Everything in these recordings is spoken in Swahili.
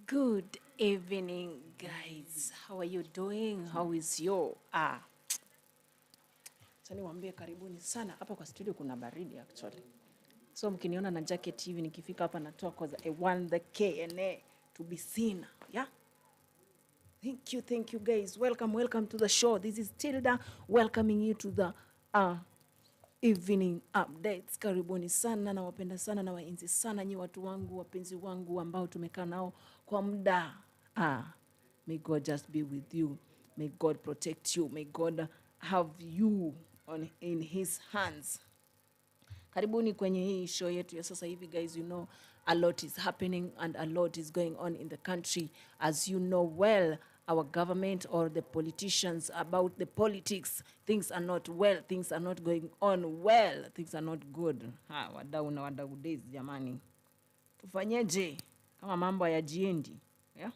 Good evening, guys. How are you doing? How is your Sasa niwaambie karibuni sana. Hapa kwa studio kuna baridi actually. So mkiniona na jacket hivi nikifika hapa natoa cause I want the KNA to be seen. Yeah? Thank you guys. Welcome to the show. This is Tilda welcoming you to the evening updates. Karibuni sana, na wapenda sana na waenzi sana nyi watu wangu, wapenzi wangu ambao tumekaa nao kwa muda. May God just be with you. May God protect you. May God have you in his hands. Karibuni kwenye hii show yetu ya sasa hivi guys. You know a lot is happening and a lot is going on in the country. As you know well, our government or the politicians about the politics, things are not well, things are not going on well, things are not good. Wadau na wadau days jamani. Tufanyeje kama mambo hayajiendi? Yeah?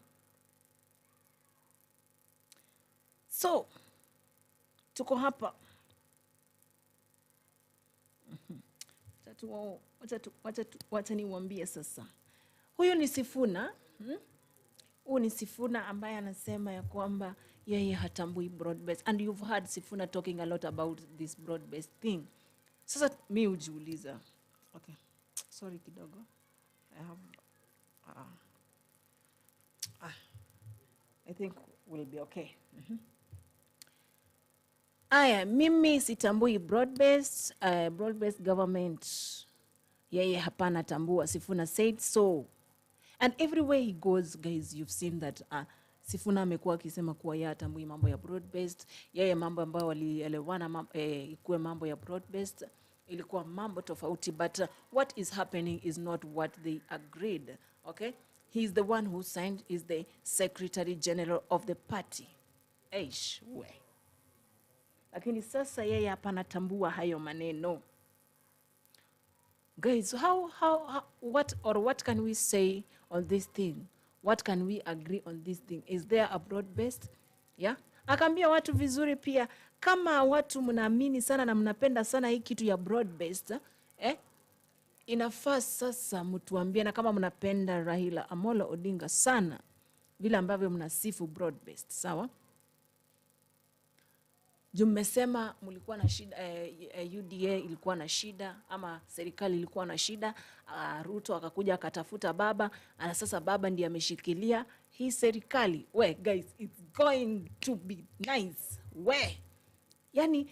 So, tuko hapa. Wacha niwaambie sasa. Huyu ni Sifuna. Huyu ni Sifuna ambaye anasema ya kwamba yeye hatambui broad-based. And you've heard Sifuna talking a lot about this broad-based thing. Sasa mi ujiuliza. Okay. Sorry kidogo. I have I think we'll be okay. Aya, mimi sitambui broad-based government. Yeye hapana tambua. Sifuna said so. And everywhere he goes, guys, you've seen that Sifuna amekuwa akisema kuwa yeye hatambui mambo ya broad-based. Yeye mambo ambayo walielewana ikuwe mambo ya broad-based. Ilikuwa mambo tofauti, but what is happening is not what they agreed. Okay? He's the one who signed, is the Secretary General of the party. Eish, we. Lakini sasa yeye hapana tambua hayo maneno. Guys, what can we say on this thing? What can we agree on this thing? Is there a broad-based? Yeah? Akaambia watu vizuri pia, kama watu mnaamini sana na mnapenda sana hii kitu ya broad-based, inafaa sasa mtuambie, na kama mnapenda Raila Amolo Odinga sana, vile ambavyo mnasifu broad-based, sawa? Mmesema mlikuwa na shida, UDA ilikuwa na shida, ama serikali ilikuwa na shida, Ruto akakuja akatafuta baba, na sasa baba ndiye ameshikilia hii serikali. We guys, it's going to be nice. We, yani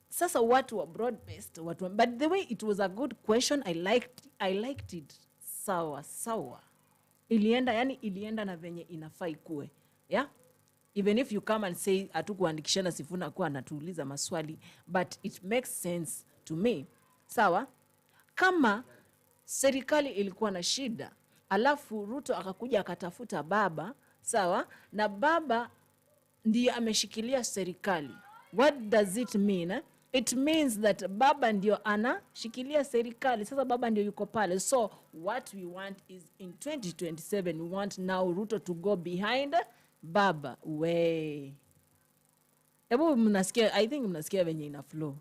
sasa watu wa broad-based, but the way it was a good question, I liked it. Sawa. Ilienda na venye inafaa ikuwe. Yeah? Even if you come and say hatukuandikishana Sifuna kuwa anatuuliza maswali, but it makes sense to me. Sawa? Kama serikali ilikuwa na shida, alafu Ruto akakuja akatafuta baba, sawa? Na baba ndiye ameshikilia serikali. What does it mean? It means that baba ndio anashikilia serikali. Sasa baba ndio yuko pale. So what we want is in 2027, we want now Ruto to go behind baba. We. Ebu mnasikia, I think mnasikia venye ina flow.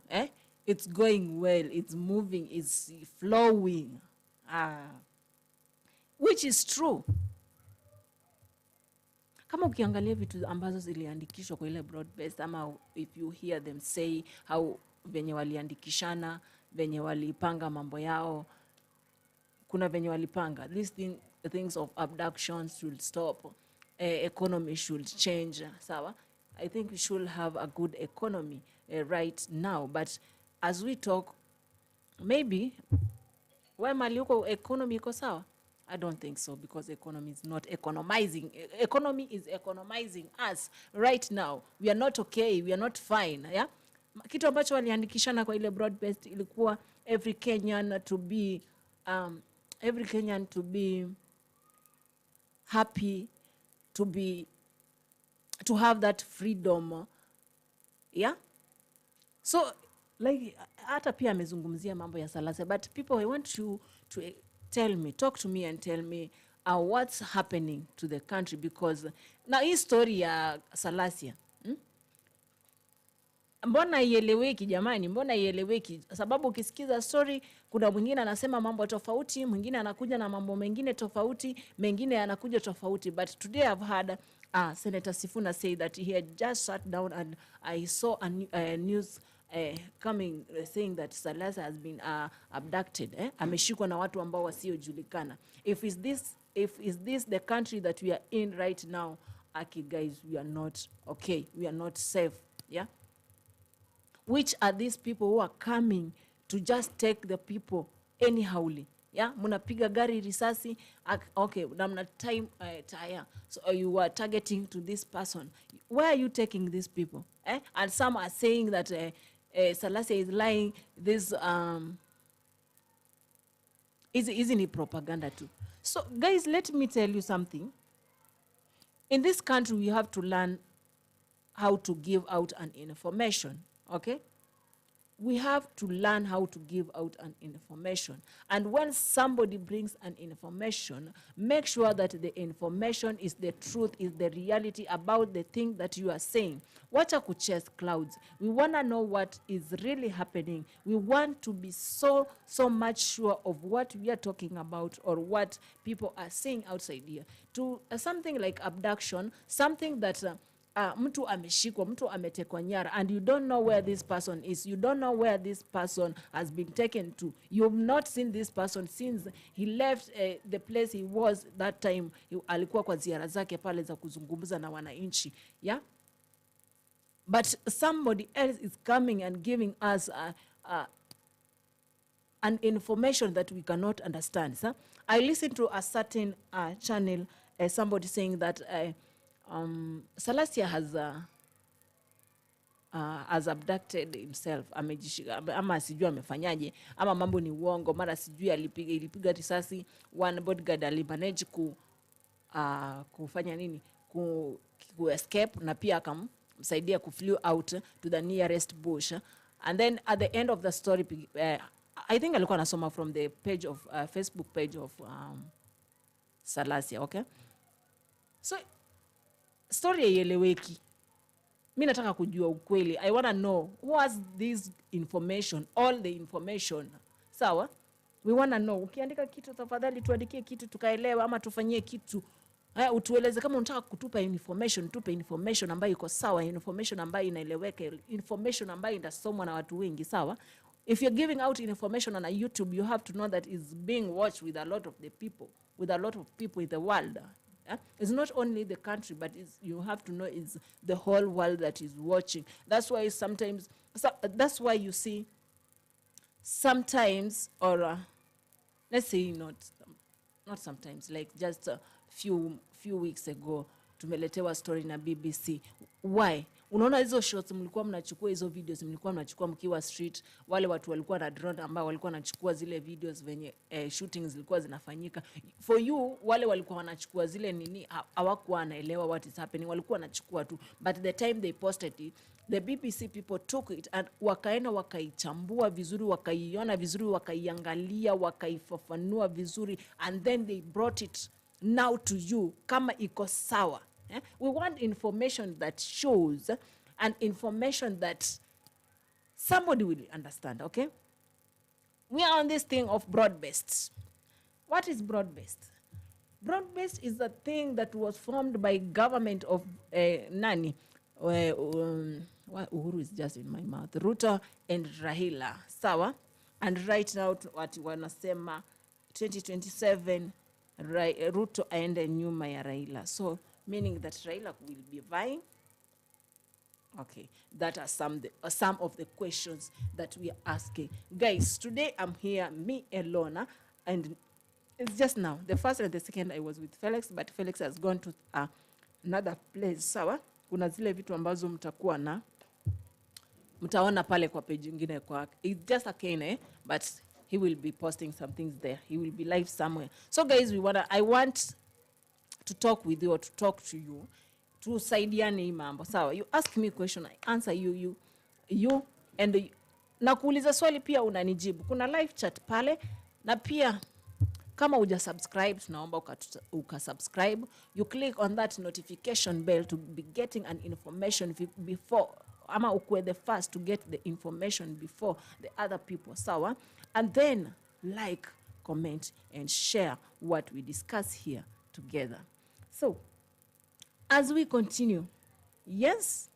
It's going well, it's moving, it's flowing. Which is true. Kama ukiangalia vitu ambazo ziliandikishwa kwa ile broad-based, ama if you hear them say how venye waliandikishana, venye walipanga mambo yao, kuna venye walipanga. These things of abductions should stop. Economy should change. Sawa? I think we should have a good economy right now. But as we talk, maybe why mali uko economy iko sawa? I don't think so, because economy is not economizing. Economy is economizing us right now. We are not okay. We are not fine. Yeah? Kitu ambacho waliandikishana kwa ile broad-based ilikuwa every Kenyan to be happy, to have that freedom. Yeah? So, like, hata pia amezungumzia mambo ya Salasia, but people, I want you to talk to me and tell me what's happening to the country, because na hii story ya Salasia, mbona ieleweki jamani, mbona ieleweki? Sababu ukisikiza story kuna mwingine anasema mambo tofauti, mwingine anakuja na mambo mengine tofauti, mengine anakuja tofauti. But today I've had Senator Sifuna say that he had just sat down and I saw a news coming saying that Salasa has been abducted. Ameshikwa na watu ambao wasiojulikana. If is this the country that we are in right now, Aki guys, we are not okay. We are not safe. Yeah. Which are these people who are coming to just take the people anyhowly? Yeah, munapiga gari risasi. Okay, namna time tire. So you are targeting to this person. Where are you taking these people? And some are saying that Salasa is lying. This isn't it propaganda too? So guys, let me tell you something. In this country, we have to learn how to give out an information. Okay? We have to learn how to give out an information. And when somebody brings an information, make sure that the information is the truth, is the reality about the thing that you are saying. Wacha kuchase clouds. We want to know what is really happening. We want to be so much sure of what we are talking about or what people are saying outside here. To something like abduction, something that mtu ameshikwa, mtu ametekwa nyara, and you don't know where this person is. You don't know where this person has been taken to. You've not seen this person since he left the place he was that time. Alikuwa kwa ziara zake pale za kuzungumza na wananchi. Yeah? But somebody else is coming and giving us an information that we cannot understand. So I listened to a certain channel, somebody saying that Salasia has abducted himself. Ama sijui amefanyaje, ama mambo ni uongo, mara sijui ilipiga risasi, one bodyguard alimanage kufanya nini, ku escape, na pia akamsaidia flew out to the nearest bush. And then at the end of the story, I think alikuwa anasoma from the page of Facebook page of Salasia. Okay, so story haieleweki. Mimi nataka kujua ukweli. I want to know who has this information, all the information. Sawa? We want to know. Ukiandika kitu tafadhali tuandikie kitu tukaelewa, ama tufanyie kitu. Utueleze kama unataka kutupa information, tupe information ambayo iko sawa, information ambayo inaeleweka, information ambayo inasomwa na watu wengi, sawa? If you're giving out information on a YouTube, you have to know that it's being watched with a lot of the people, with a lot of people in the world. It's not only the country, but you have to know it's the whole world that is watching. That's why sometimes, that's why you see sometimes, or let's say not sometimes, like just a few weeks ago, tumeletewa story na BBC. Why? Unaona hizo shots mlikuwa mnachukua, hizo videos mlikuwa mnachukua mkiwa street, wale watu walikuwa na drone ambao walikuwa wanachukua zile videos venye shootings zilikuwa zinafanyika. For you, wale walikuwa wanachukua zile nini, hawakuwa wanaelewa what is happening, walikuwa wanachukua tu. But the time they posted it, the BBC people took it and wakaenda wakaichambua vizuri, wakaiona vizuri, wakaiangalia, wakaifafanua vizuri, and then they brought it now to you kama iko sawa. We want information that shows, and information that somebody will understand, okay? We are on this thing of broad-based. What is broad-based? Broad-based is a thing that was formed by government of Nani. Uhuru is just in my mouth. Ruto and Raila. Sawa? And right now, what wanasema 2027, Ruto aende nyuma ya Raila. So, meaning that Raila will be vying. Okay, that are some of the questions that we are asking. Guys, today I'm here, me alone, and it's just now. The first and the second I was with Felix, but Felix has gone to another place. Sawa? Kuna zile vitu ambazo mtaona pale kwa page ingine kwa. It's just a cane, but he will be posting some things there. He will be live somewhere. So guys, I want to talk with you, or to talk to you, tusaidiane hii mambo. Sawa, you ask me a question, I answer you and na kuuliza swali pia unanijibu. Kuna live chat pale, na pia kama hujasubscribe, tunaomba ukasubscribe. You click on that notification bell to be getting an information before ama ukue the first to get the information before the other people, sawa? And then like, comment and share what we discuss here together. So as we continue, yes,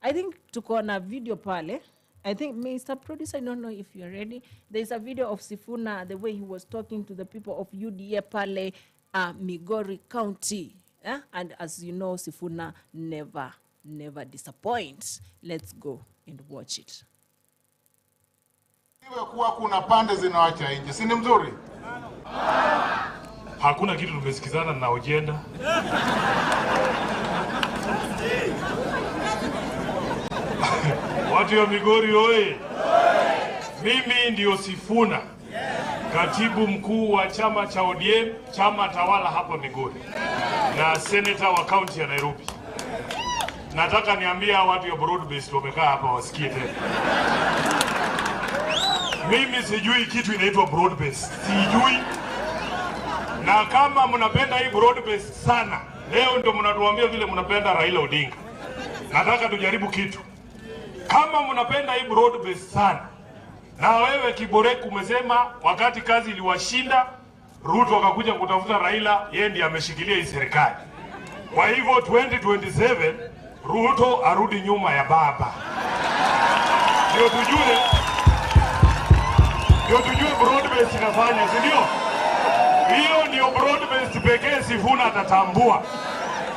I think tuko na video pale. I think Mr. Producer, I don't know if you're ready. There's a video of Sifuna, the way he was talking to the people of UDA pale, Migori County. And as you know, Sifuna never disappoints. Let's go and watch it. Iwe kuwa kuna pande zinawacha nje, si ni mzuri? Hakuna kitu tumesikizana na ojenda. Watu wa Migori oye. Mimi ndio Sifuna, katibu mkuu wa chama cha ODM, chama tawala hapa Migori, na senator wa county ya Nairobi. Nataka niambia watu ya broad-based wamekaa hapa wasikie tena. Mimi sijui kitu inaitwa broad-based. Sijui. Na kama mnapenda hii broad-based sana, leo ndio mnatuambia vile mnapenda Raila Odinga. Nataka tujaribu kitu. Kama mnapenda hii broad-based sana, na wewe Kiboreku umesema wakati kazi iliwashinda, Ruto akakuja kutafuta Raila, yeye ndiye ameshikilia hii serikali. Kwa hivyo 2027 Ruto arudi nyuma ya baba. Ndio tujue broad-based inafanya, si ndio? Hiyo ndio broad-based pekee Sifuna atatambua.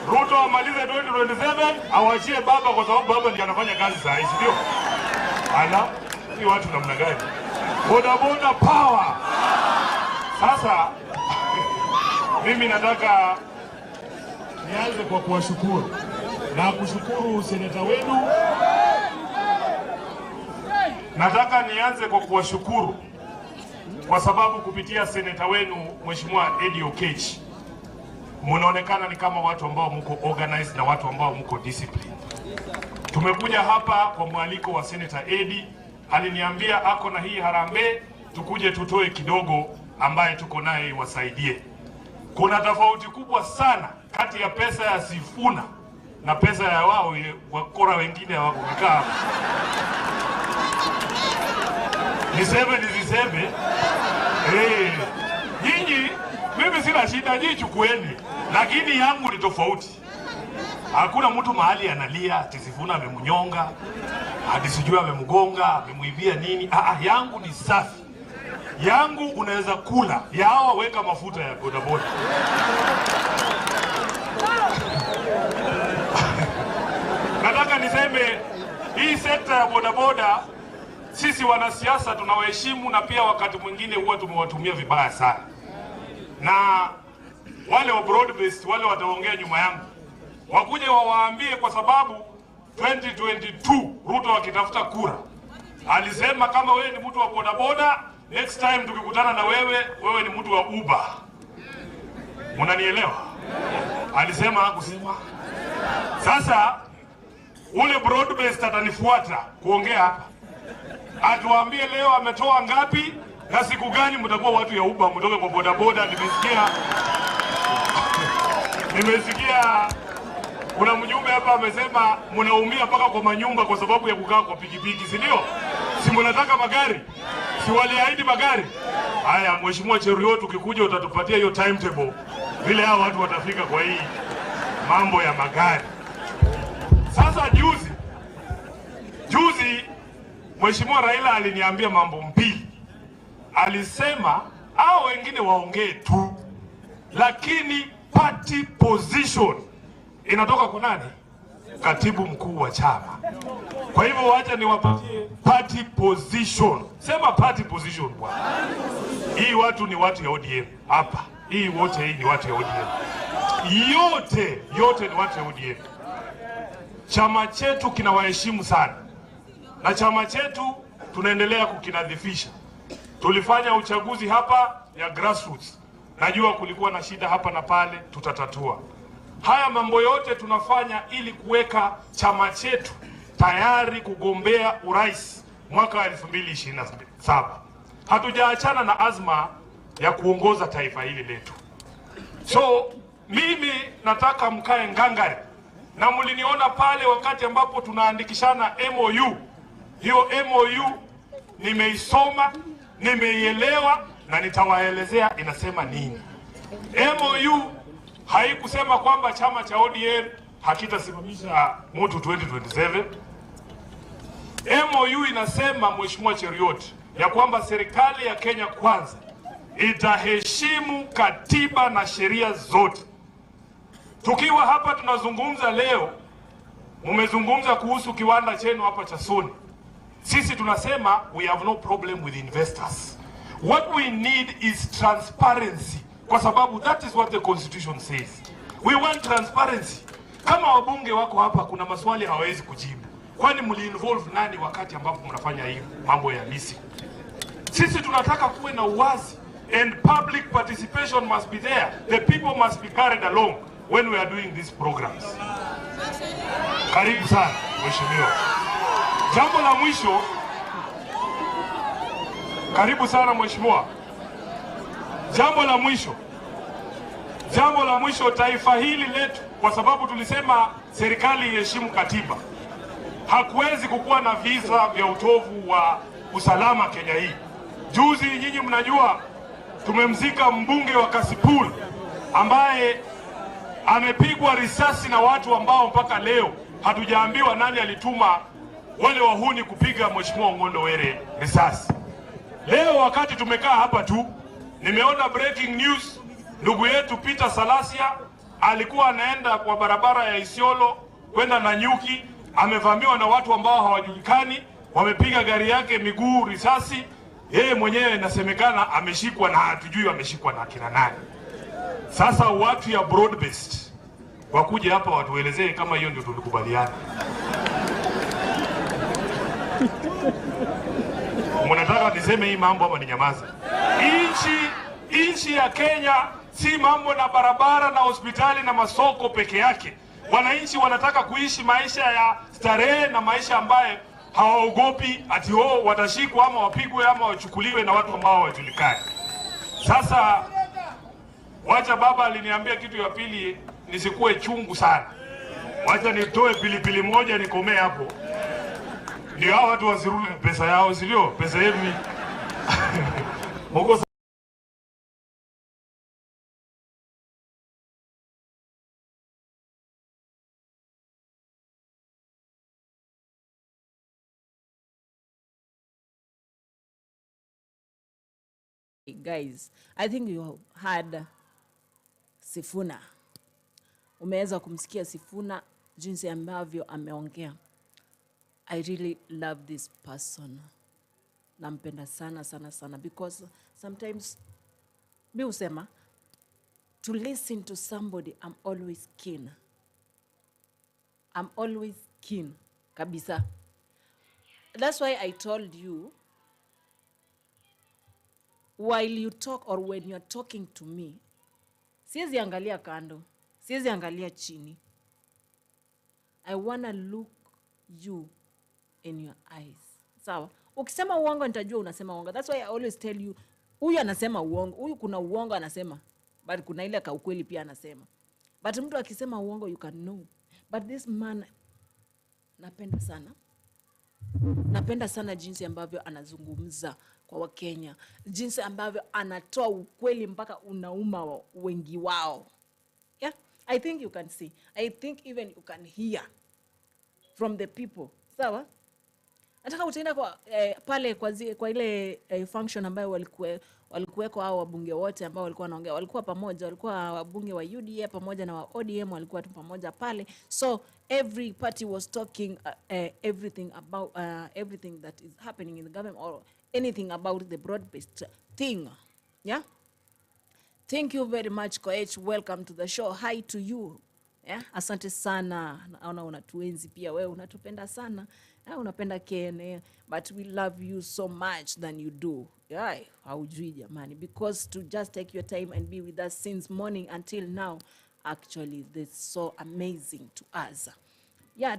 Ruto amalize 2027, awachie baba kwa sababu baba ndiye anafanya kazi saa hii, ndio? Ala, ni watu namna gani? Boda power. Sasa mimi nataka nianze kwa kuwashukuru na kushukuru seneta wenu. Nataka nianze kwa kuwashukuru kwa sababu kupitia seneta wenu Mheshimiwa Eddie Oketch, mnaonekana ni kama watu ambao mko organized na watu ambao mko disciplined. Tumekuja hapa kwa mwaliko wa Senator Eddie, aliniambia ako na hii harambee, tukuje tutoe kidogo ambaye tuko naye iwasaidie. Kuna tofauti kubwa sana kati ya pesa ya Sifuna na pesa ya wao wakora wengine wako kukaa. Niseme. Nyinyi, mimi sina shida, nyinyi chukueni. Lakini yangu ni tofauti. Hakuna mtu mahali analia ati Sifuna amemnyonga, hadi sijui amemgonga, amemuibia nini. Yangu ni safi. Yangu unaweza kula, yao weka mafuta ya bodaboda. Nataka niseme hii sekta ya bodaboda, sisi wanasiasa tunawaheshimu, na pia wakati mwingine huwa tumewatumia vibaya sana. Na wale wa broad-based, wale wataongea nyuma yangu, wakuje wawaambie, kwa sababu 2022 Ruto akitafuta kura alisema kama wewe ni mtu wa bodaboda, next time tukikutana na wewe ni mtu wa Uber. Unanielewa? Alisema hakusema. Sasa ule broad-based atanifuata kuongea hapa, atuambie leo ametoa ngapi na siku gani mtakuwa watu ya Uber mtoke kwa bodaboda. Nimesikia kuna mjumbe hapa amesema mnaumia mpaka kwa manyumba kwa sababu ya kukaa kwa pikipiki, si ndio? Si mnataka magari? Si waliahidi magari? Haya, Mheshimiwa Cheruiyot, ukikuja utatupatia hiyo timetable vile hao watu watafika kwa hii mambo ya magari. Sasa juzi Mheshimiwa Raila aliniambia mambo mbili. Alisema hao wengine waongee tu, lakini party position inatoka kwa nani? Katibu mkuu wa chama. Kwa hivyo wacha niwapatie party position. Sema party position bwana. Hii watu ni watu ya ODM hapa. Hii ni watu ya ODM. Yote ni watu ya ODM. Chama chetu kinawaheshimu sana. Na chama chetu tunaendelea kukinadhifisha. Tulifanya uchaguzi hapa ya grassroots. Najua kulikuwa na shida hapa na pale, tutatatua. Haya mambo yote tunafanya ili kuweka chama chetu tayari kugombea urais mwaka wa 2027. Hatujaachana na azma ya kuongoza taifa hili letu. So mimi nataka mkae ngangari na mliniona pale wakati ambapo tunaandikishana MOU. Hiyo MOU nimeisoma, nimeielewa na nitawaelezea inasema nini. MOU haikusema kwamba chama cha ODM hakitasimamisha mtu 2027. MOU inasema, Mheshimiwa Cheriot, ya kwamba serikali ya Kenya Kwanza itaheshimu katiba na sheria zote. Tukiwa hapa tunazungumza leo, mumezungumza kuhusu kiwanda chenu hapa cha Sony. Sisi tunasema we have no problem with investors. What we need is transparency, kwa sababu that is what the constitution says. We want transparency. Kama wabunge wako hapa, kuna maswali hawawezi kujibu. Kwani mli-involve nani wakati ambapo mnafanya hii mambo ya leasing? Sisi tunataka kuwe na uwazi, and public participation must be there. The people must be carried along when we are doing these programs. Karibu sana Mheshimiwa. Jambo la mwisho, karibu sana Mheshimiwa. Jambo la mwisho, taifa hili letu, kwa sababu tulisema serikali iheshimu katiba, hakuwezi kukuwa na visa vya utovu wa usalama Kenya hii. Juzi nyinyi mnajua tumemzika mbunge wa Kasipul ambaye amepigwa risasi na watu ambao mpaka leo hatujaambiwa nani alituma wale wahuni kupiga Mheshimiwa Ong'ondo Were risasi. Leo wakati tumekaa hapa tu, nimeona breaking news, ndugu yetu Peter Salasia alikuwa anaenda kwa barabara ya Isiolo kwenda Nanyuki, amevamiwa na watu ambao hawajulikani, wamepiga gari yake miguu risasi. Yeye mwenyewe inasemekana ameshikwa na hatujui ameshikwa na kina nani. Sasa watu ya broad based wakuje hapa watuelezee kama hiyo ndio tulikubaliana. Mnataka niseme hii mambo ama ninyamaze? Nchi ya Kenya si mambo na barabara na hospitali na masoko peke yake. Wananchi wanataka kuishi maisha ya starehe na maisha ambaye hawaogopi ati watashikwa ama wapigwe ama wachukuliwe na watu ambao hawajulikani. Sasa wacha baba aliniambia kitu ya pili nisikuwe chungu sana. Wacha nitoe pilipili moja nikomee hapo. Ndio hao watu wasirudi pesa yao, sio pesa yetu. Mungu. Guys, I think you had Sifuna. Umeweza kumsikia Sifuna jinsi ambavyo ameongea. I really love this person. Nampenda sana sana sana, because sometimes mi usema to listen to somebody, I'm always keen. I'm always keen kabisa. That's why I told you, while you talk or when you're talking to me, siwezi angalia kando, siwezi angalia chini. I wanna look you in your eyes. Sawa? Ukisema uongo nitajua unasema uongo. That's why I always tell you, huyu anasema uongo, huyu kuna uongo anasema, but kuna ile ka ukweli pia anasema. But mtu akisema uongo you can know. But this man napenda sana. Napenda sana jinsi ambavyo anazungumza kwa Wakenya, jinsi ambavyo anatoa ukweli mpaka unauma wengi wao. Yeah, I think you can see. I think even you can hear from the people. Sawa? Nataka utaenda kwa pale kwa ile function ambayo walikuweko hao wabunge wote ambao walikuwa wanaongea, walikuwa pamoja, walikuwa wabunge wa UDA pamoja na wa ODM, walikuwa tu pamoja pale. So every party was talking everything about everything that is happening in the government or anything about the broad-based thing. Yeah? Thank you very much, Koech. Welcome to the show. Hi to you. Yeah? Asante sana. Naona unatuenzi pia wewe, unatupenda sana. Unapenda KNA, but we love you so much than you do. Yeah, haujui jamani, because to just take your time and be with us since morning until now, actually that's so amazing to us. Yeah,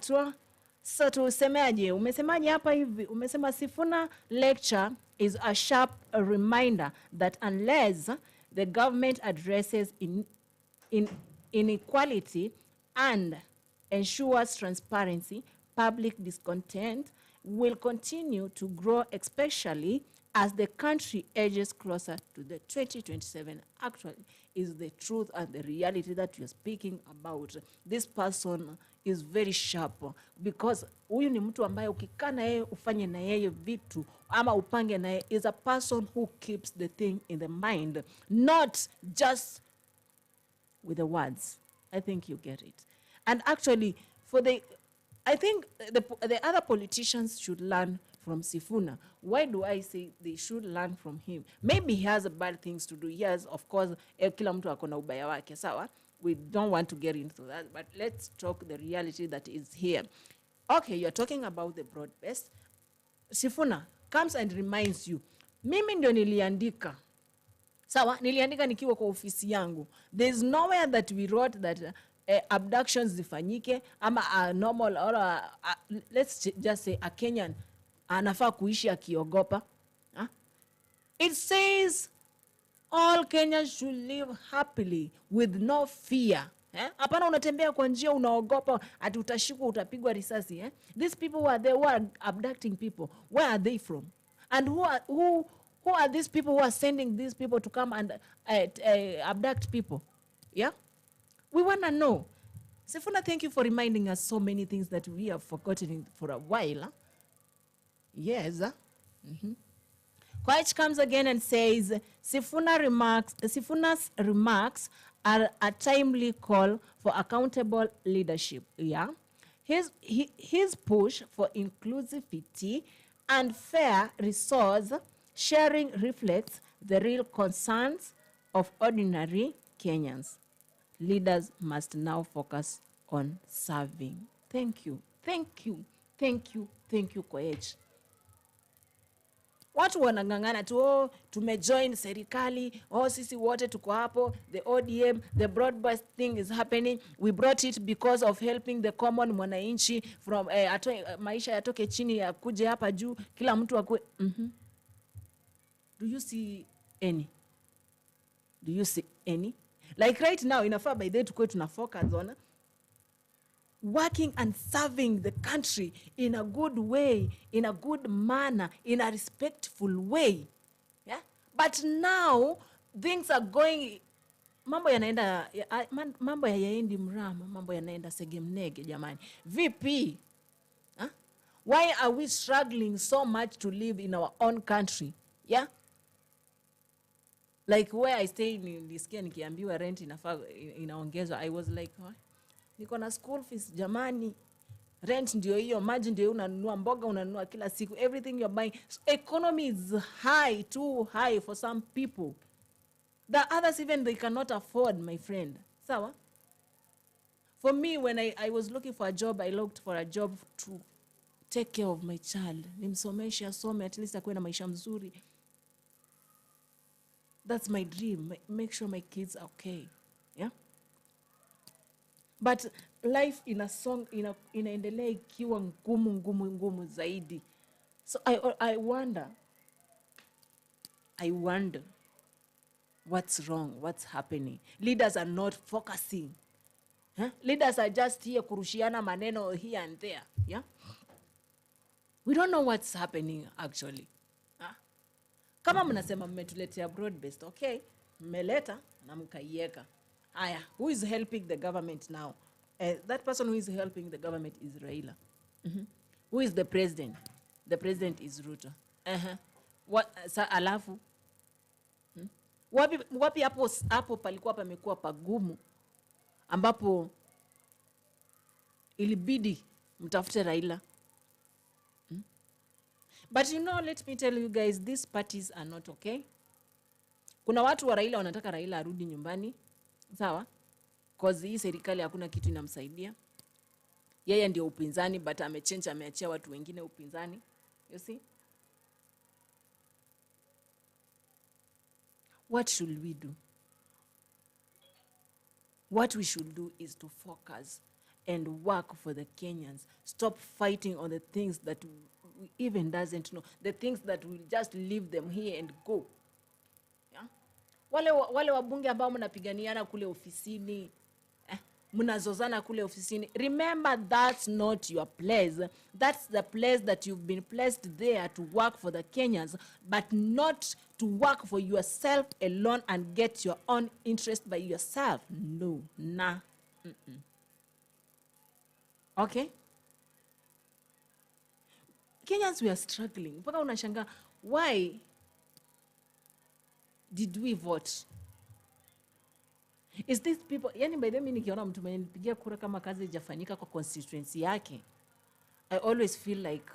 so tusemaje? Umesemaje hapa hivi? Umesema Sifuna lecture is a sharp reminder that unless the government addresses inequality and ensures transparency, public discontent will continue to grow, especially as the country edges closer to the 2027. Actually, is the truth and the reality that we are speaking about. This person is very sharp because huyu ni mtu ambaye ukikaa na yeye ufanye na yeye vitu ama upange na yeye is a person who keeps the thing in the mind, not just with the words. I think you get it. And actually, I think the other politicians should learn from Sifuna. Why do I say they should learn from him? Maybe he has bad things to do. Yes, of course, kila mtu akona ubaya wake, sawa? We don't want to get into that, but let's talk the reality that is here. Okay, you're talking about the broad-based. Sifuna comes and reminds you, mimi ndio niliandika. Sawa, niliandika nikiwa kwa ofisi yangu. There's nowhere that we wrote that abductions zifanyike ama a normal or let's just say a Kenyan anafaa kuishi akiogopa. It says all Kenyans should live happily with no fear. Hapana unatembea kwa njia unaogopa ati utashikwa utapigwa risasi. These people who are abducting people, where are they from? And who are these people who are sending these people to come and abduct people? Yeah? We want to know. Sifuna, thank you for reminding us so many things that we have forgotten for a while. Yes. Koech comes again and says, Sifuna's remarks are a timely call for accountable leadership. Yeah? His push for inclusivity and fair resource sharing reflects the real concerns of ordinary Kenyans. Leaders must now focus on serving. Thank you. Thank you. Thank you. Thank you, Koech. Watu wanangangana tu, tumejoin serikali, sisi wote tuko hapo, the ODM, the broad-based thing is happening. We brought it because of helping the common mwananchi from maisha yatoke chini ya kuje hapa juu, kila mtu akue. Do you see any? Do you see any? Like right now, inafaa by the way tuna focus on working and serving the country in a good way, in a good manner, in a respectful way. Yeah? But now, things are going, mambo yaendi mrama, mambo yanaenda segemnege, jamani. VP, why are we struggling so much to live in our own country? Yeah? Like where I stay, nilisikia nikiambiwa rent inaongezwa. I was like, what? Niko na school fees jamani, rent ndio hiyo, maji ndio unanunua, mboga unanunua kila siku, everything you're buying. So economy is high, too high for some people. The others even they cannot afford, my friend. Sawa? For me, when I was looking for a job, I looked for a job to take care of my child. Nimsomeshe asome, at least akuwe na maisha mzuri. That's my dream. Make sure my kids are okay. Yeah? But life in a song inaendelea ikiwa ngumu zaidi. So I wonder what's wrong, what's happening. Leaders are not focusing. Leaders are just here kurushiana maneno here and there. Yeah? We don't know what's happening actually. Kama mnasema mmetuletea broad-based, okay, mmeleta na mkaieka. Aya, who is helping the government now? That person who is helping the government is Raila. Who is the president? The president is Ruto. Alafu? Wapi hapo palikuwa pamekuwa pagumu ambapo ilibidi mtafute Raila? But you know, let me tell you guys, these parties are not okay. Kuna watu wa Raila wanataka Raila arudi nyumbani. Sawa? Cause hii serikali hakuna kitu inamsaidia. Yeye ndio upinzani, but ameachia watu wengine upinzani. You see? What should we do? What we should do is to focus and work for the Kenyans. Stop fighting on the things that we even doesn't know. The things that will just leave them here and go. Yeah? Wale wabunge ambao mnapiganiana kule ofisini. mnazozana kule ofisini. Remember, that's not your place. That's the place that you've been placed there to work for the Kenyans, but not to work for yourself alone and get your own interest by yourself. No, nah. Okay? Kenyans, we are struggling. Mpaka unashanga, why did we vote? Is these people, yani by the way nikiona mtu mwenye nipigia kura kama kazi haijafanyika kwa constituency yake, I always feel like,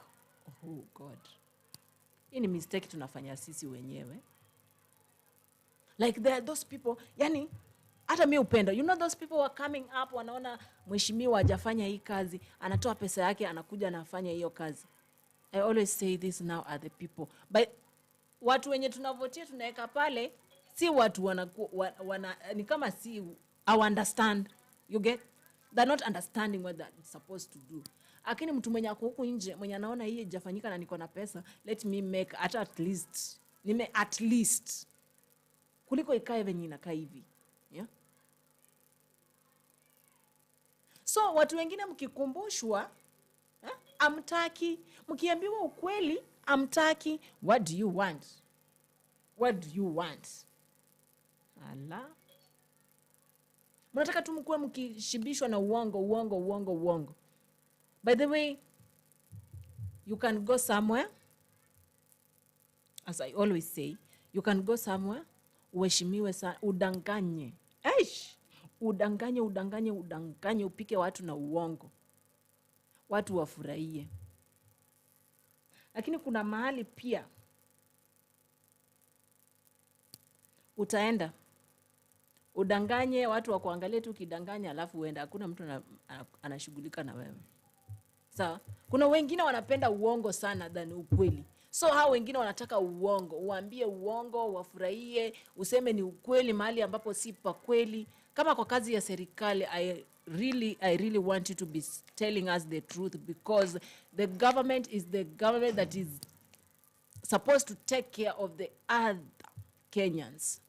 oh God, hii ni mistake tunafanya sisi wenyewe. Like there are those people, yani hata mimi upenda, you know those people were coming up, wanaona mheshimiwa hajafanya hii kazi, anatoa pesa yake, anakuja anafanya hiyo kazi. I always say this now are the people. But watu wenye tunavotia tunaweka pale, si watu ni kama si, I understand. You get? They're not understanding what they're supposed to do. Lakini mtu mwenye ako huku nje, mwenye anaona hii haijafanyika na niko na pesa, let me make at least. At least. Kuliko ikae venye inakaa hivi. Yeah? So watu wengine mkikumbushwa, amtaki, mkiambiwa ukweli, amtaki. What do you want? What do you want? Ala. Mnataka tu mkuwe mkishibishwa na uongo. By the way, you can go somewhere, as I always say, you can go somewhere, uheshimiwe sana, udanganye. Udanganye, upike watu na uongo. Watu wafurahie. Lakini kuna mahali pia utaenda udanganye, watu wakuangalie tu kidanganya, alafu uenda, hakuna mtu anashughulika na wewe. Sawa? Kuna wengine wanapenda uongo sana than ukweli. So hao wengine wanataka uongo, uambie uongo, wafurahie, useme ni ukweli mahali ambapo si pa kweli. Kama kwa kazi ya serikali, I really want you to be telling us the truth, because the government is the government that is supposed to take care of the other Kenyans.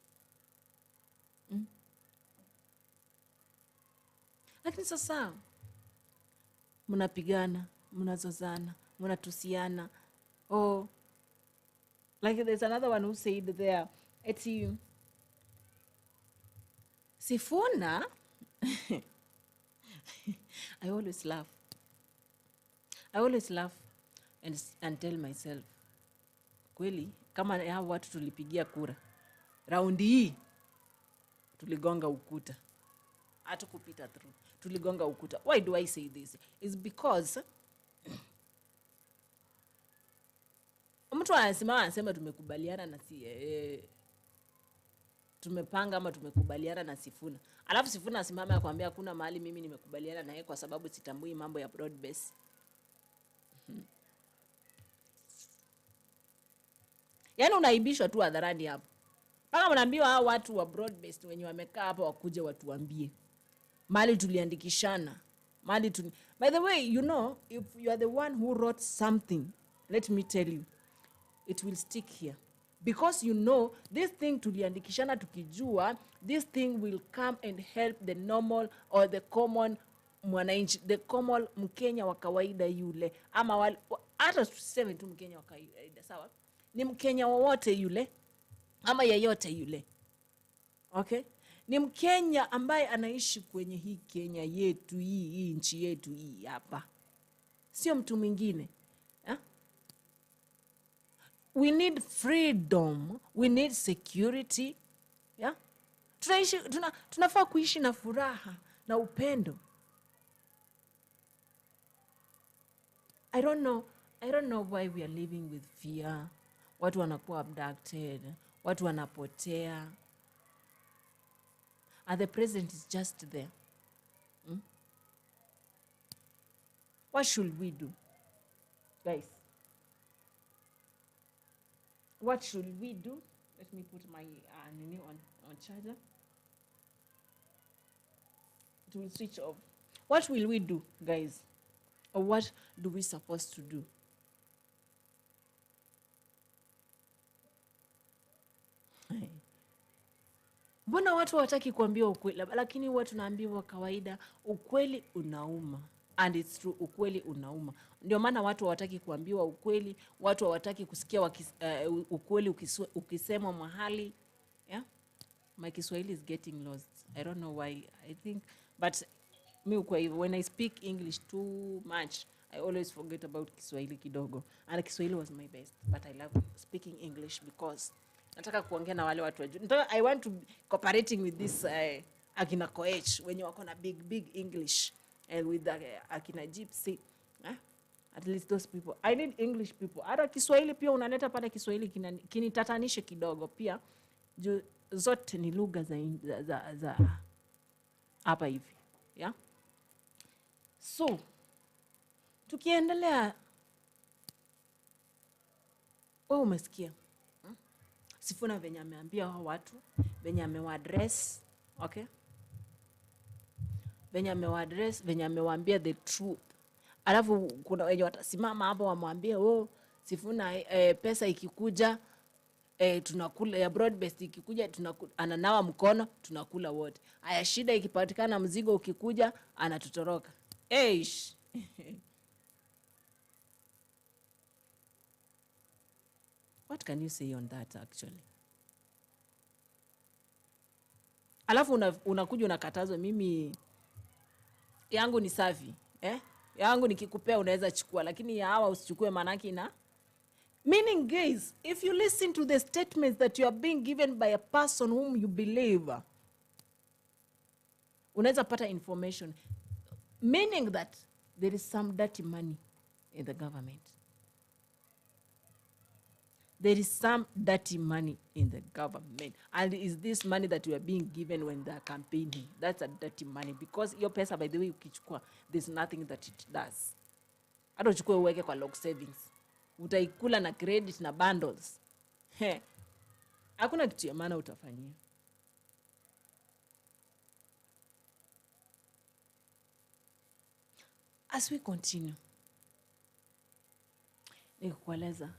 Lakini sasa mnapigana, mnazozana, mnatusiana. Oh, like there's another one who said there, eti Sifuna. I always laugh and tell myself, kweli kama hao watu tulipigia kura, raundi hii tuligonga ukuta, hatukupita through, tuligonga ukuta. Why do I say this? It's because mtu anasema tumekubaliana na tumepanga ama tumekubaliana na Sifuna. Alafu Sifuna asimama akwambia hakuna mahali mimi nimekubaliana na yeye kwa sababu sitambui mambo ya broad base. Yaani unaibishwa tu hadharani hapo. Paka mnaambiwa hao watu wa broad base wenye wamekaa hapa wakuje watuambie. Mahali tuliandikishana. By the way, you know, if you are the one who wrote something, let me tell you, it will stick here. Because you know, this thing tuliandikishana tukijua, this thing will come and help the normal or the common mwananchi, the common Mkenya wa kawaida yule. Ama hata tuseme tu Mkenya wa kawaida, sawa? Ni Mkenya wowote yule, ama yeyote yule. Okay? Ni Mkenya ambaye anaishi kwenye hii Kenya yetu, hii nchi yetu hii hapa. Sio mtu mwingine. We need freedom. We need security. Yeah? Tunafaa kuishi na furaha na upendo. I don't know why we are living with fear. Watu wanakuwa abducted. Watu wanapotea. And the president is just there. What should we do? Guys. What should we do? Let me put my on charger. It will switch off. What will we do, guys? Or what do we supposed to do? Mbona watu hawataki kuambiwa ukweli? Lakini huwa tunaambiwa kawaida, ukweli unauma. And it's true, ukweli unauma. Ndio maana watu hawataki kuambiwa ukweli, watu hawataki kusikia ukweli ukisemwa mahali. Yeah? My Kiswahili is getting lost. I don't know why. I think, but when I speak English too much, I always forget about Kiswahili kidogo. And Kiswahili was my best, but I love speaking English because nataka kuongea na wale watu wajuu. I want to be cooperating with this akina Koech when you wako na big English and with akina Gypsy. At least those people. I need English people. Hata Kiswahili pia unaleta pale Kiswahili kinitatanishe kidogo pia. Zote ni lugha za hapa hivi. Yeah? So, tukiendelea, wewe umesikia Sifuna venye ameambia hao watu, venye amewaadress, okay? Venye amewaadress, venye amewaambia the truth. Alafu kuna wenye watasimama hapo wamwambie, Sifuna pesa ikikuja tunakula, ya broad based ikikuja ananawa mkono, tunakula wote. Aya, shida ikipatikana, mzigo ukikuja, anatutoroka. Eish. What can you say on that actually? Alafu unakuja unakatazwa, mimi yangu ni safi, yangu nikikupea unaweza chukua, lakini ya hawa usichukue manaki na meaning guys, if you listen to the statements that you are being given by a person whom you believe, unaweza pata information, meaning that there is some dirty money in the government. There is some dirty money in the government. And is this money that you are being given when they are campaigning? That's a dirty money. Because your pesa, by the way, ukichukua, there's nothing that it does. Hata uchukue uweke kwa log savings, utaikula na credit na bundles. Hakuna kitu ya maana utafanyia. As we continue, nikukueleza,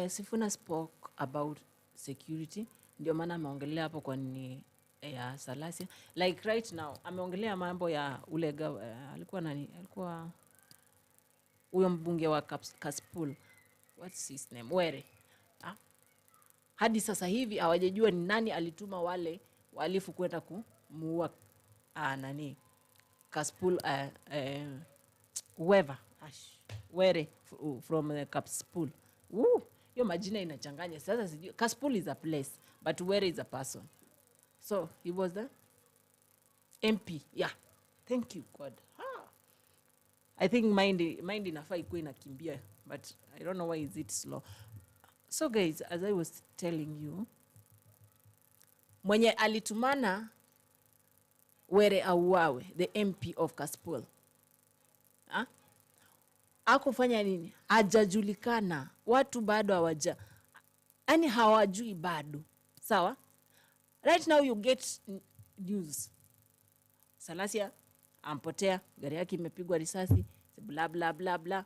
Sifuna spoke about security. Ndio maana ameongelea hapo kwa nini ya Salasia. Like right now, ameongelea mambo ya ule alikuwa nani? Alikuwa huyo mbunge wa Kaspul. What's his name? Were. Hadi sasa hivi hawajajua ni nani alituma wale walifu kwenda kumuua nani? Kaspul whoever. Were from Kaspul. Yo majina inachanganya. Sasa sijui. Kaspul is a place, but Were is a person. So, he was the MP. Yeah. Thank you, God. I think mind inafaa ikuwe inakimbia, but I don't know why is it slow. So guys, as I was telling you, mwenye alitumana Were auawe, the MP of Kaspul. Akufanya nini? Hajajulikana. Watu bado hawaja. Yaani hawajui bado. Sawa? Right now you get news. Salasia ampotea, gari yake imepigwa risasi, blah blah blah blah.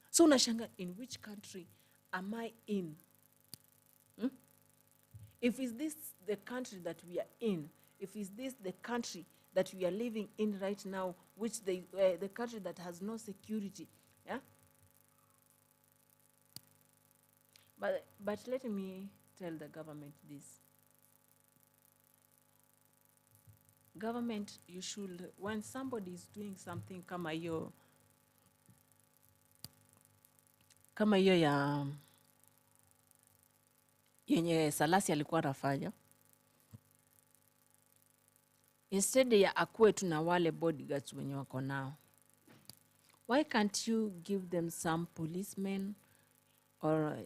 So unashanga, in which country am I in? If is this the country that we are in, if is this the country that we are living in right now, which the country that has no security, yeah? But let me tell the government this. Government, you should, when somebody is doing something kama hiyo ya yenye Salasi alikuwa anafanya, instead ya akuwe tu na wale bodyguards wenye wako nao, why can't you give them some policemen or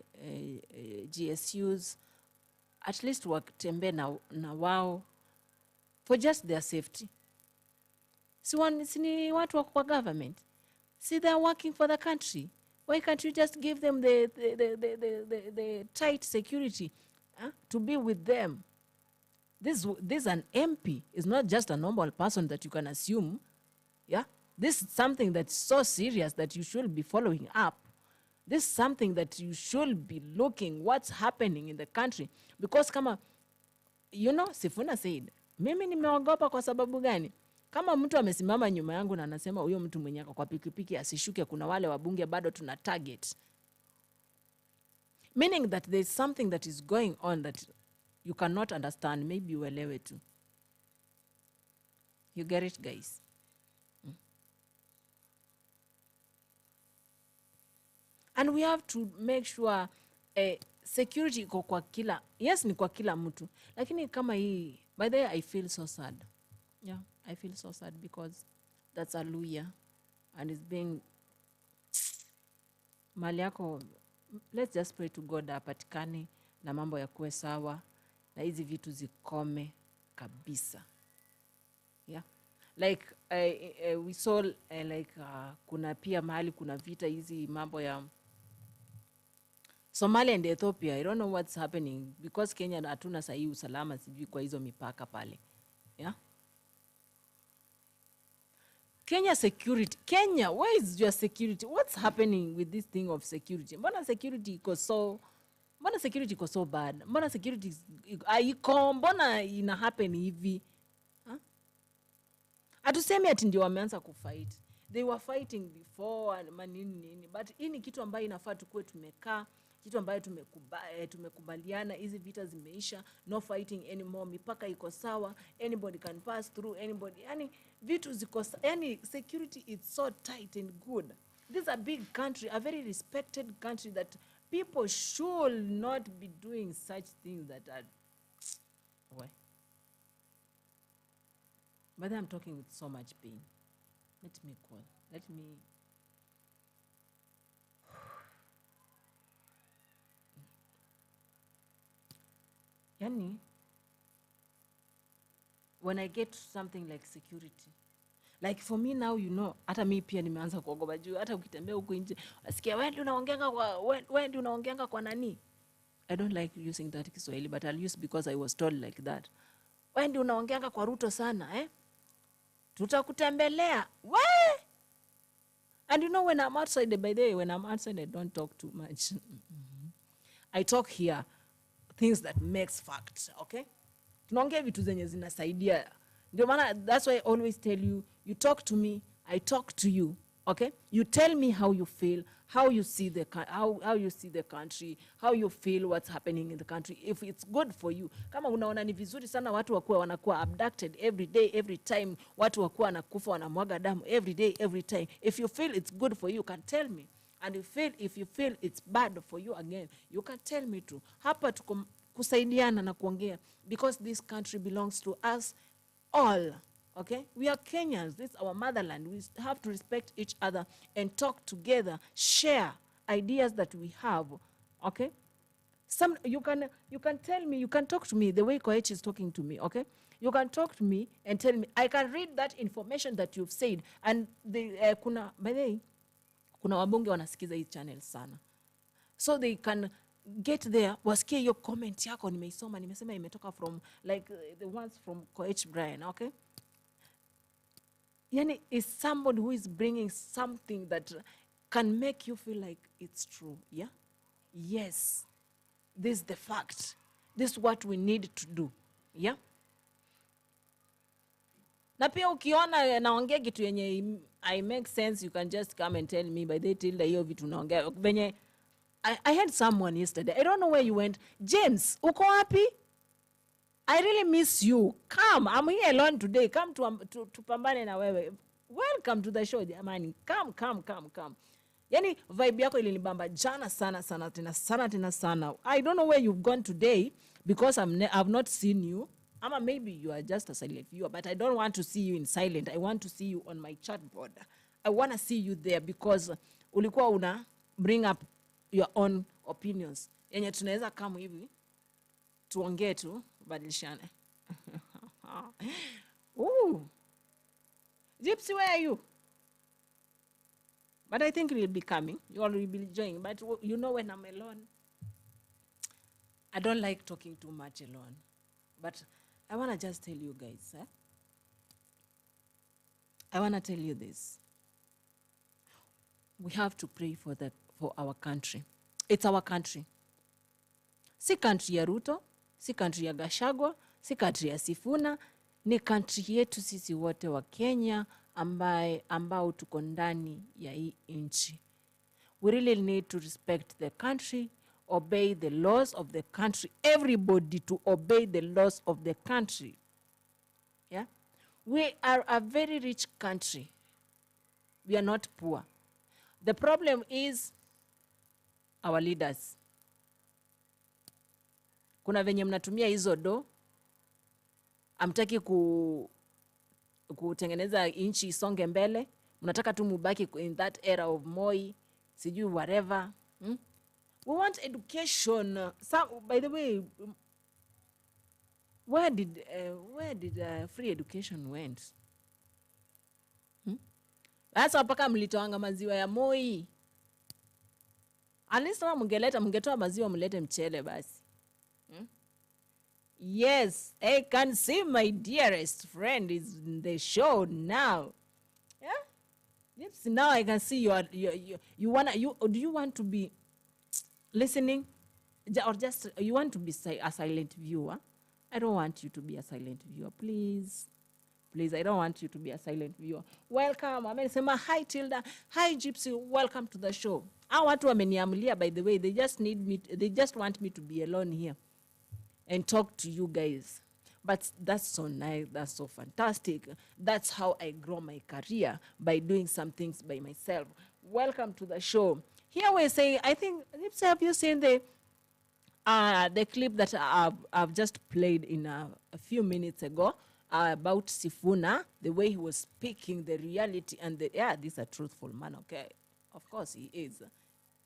GSUs, at least watembe na wao for just their safety? Si ni watu wako kwa government. See, they are working for the country. Why can't you just give them the tight security to be with them? This an MP is not just a normal person that you can assume. Yeah, this is something that's so serious that you should be following up. This is something that you should be looking what's happening in the country. Because kama, you know, Sifuna said, mimi nimeogopa kwa sababu gani? Kama mtu amesimama nyuma yangu na anasema huyo mtu mwenye kwa pikipiki asishuke, kuna wale wabunge bado tuna target. Meaning that there's something that is going on that you cannot understand. Maybe uelewe tu. You get it, guys? And we have to make sure security iko kwa kila, yes ni kwa kila mtu, lakini kama hii, by the way, I feel so sad. Yeah, I feel so sad because that's a Luya and it's being mali yako. Let's just pray to God apatikane na mambo ya kuwe sawa na hizi vitu zikome kabisa. Yeah, like we saw kuna pia mahali kuna vita hizi mambo ya Somalia and Ethiopia. I don't know what's happening because Kenya hatuna sahi usalama sijui kwa hizo mipaka pale. Yeah, Kenya security. Kenya, where is your security? What's happening with this thing of security? Mbona security iko so bad? Mbona security iko, mbona ina happen hivi? Atuseme ati ndio wameanza kufight. They were fighting before and manini, but hii ni kitu ambayo inafaa tukue tumekaa, kitu ambayo tumekubaliana, hizi vita zimeisha, no fighting anymore, mipaka iko sawa, anybody can pass through, anybody, yani vitu ziko, yani security is so tight and good. This is a big country, a very respected country, that people should not be doing such things that are, why? But I'm talking with so much pain. Let me yani, when I get to something like security, like for me now, you know, hata mi pia nimeanza kuogopa juu hata ukitembea huko nje asikia wewe ndio unaongeanga kwa nani. I don't like using that Kiswahili, but I'll use because I was told like that. Wewe ndio unaongeanga kwa Ruto sana, tutakutembelea we. And you know, when I'm outside, by the way, when I'm outside, I don't talk too much. I talk here things that makes facts, okay? Tunaongea vitu zenye zinasaidia. Ndio maana, that's why I always tell you, you talk to me, I talk to you, okay? You tell me how you feel, how you see the how you see the country, how you feel what's happening in the country, if it's good for you. Kama unaona ni vizuri sana watu wanakuwa abducted every day, every time, watu wakuwa wanakufa wanamwaga damu every day, every time. If you feel it's good for you, you can tell me. And if you feel it's bad for you again, you can tell me too. Hapa kusaidiana na kuongea, because this country belongs to us all. Okay, we are Kenyans. This is our motherland. We have to respect each other and talk together, share ideas that we have. Okay, you can tell me, you can talk to me the way Koech is talking to me. Okay, you can talk to me and tell me. I can read that information that you've said. And kuna by the way, kuna wabunge wanasikiza hii channel sana, so they can get there, wasikie hiyo comment yako nimeisoma, nimesema imetoka from like the ones from Koech Brian. Okay, yani is somebody who is bringing something that can make you feel like it's true. Yeah, yes, this is the fact, this is what we need to do. Yeah, na pia ukiona naongea kitu yenye I make sense, you can just come and tell me, by the till hiyo vitu naongea venye. I had someone yesterday, I don't know where you went. James, uko wapi? I really miss you. Come, I'm here alone today. Come to pambane na wewe. Welcome to the show, jamani. Come. Yani vibe yako ilinibamba jana sana tena. I don't know where you've gone today because I've not seen you. Ama maybe you are just a silent viewer, but I don't want to see you in silent. I want to see you on my chat board. I want to see you there because ulikuwa una bring up your own opinions. Yenye tunaweza kama hivi tuongee tu, badilishane. Ooh. Gypsy, where are you? But I think we'll be coming. You all will be joining. But you know, when I'm alone, I don't like talking too much alone. But I want to just tell you guys, I want to tell you this. We have to pray for our country. It's our country. Si country ya Ruto, si country ya Gachagua, si country ya Sifuna, ni country yetu sisi wote wa Kenya ambao tuko ndani ya hii nchi. We really need to respect the country, obey the laws of the country, everybody to obey the laws of the country. Yeah? We are a very rich country. We are not poor. The problem is our leaders. Kuna venye mnatumia hizo do, amtaki kutengeneza inchi isonge mbele, mnataka tu mubaki in that era of Moi, sijui whatever. We want education. So, by the way, where did free education went? Sasa mpaka mlitoanga maziwa ya Moi. Alisa mngetoa maziwa mlete mchele basi. Yes, I can see my dearest friend is in the show now. Yeah? Yes, now I can see do you want to be listening? Or just you want to be a silent viewer? I don't want you to be a silent viewer, please. Please, I don't want you to be a silent viewer. Welcome. Amesema hi Tilda. Hi Gypsy. Welcome to the show. Watu wameniamulia, by the way, they just want me to be alone here and talk to you guys. But that's so nice. That's so fantastic. That's how I grow my career, by doing some things by myself. Welcome to the show. Here we're saying, I think, have you seen the clip that I've just played in a few minutes ago about Sifuna, the way he was speaking, the reality, and this is a truthful man, okay? Of course he is.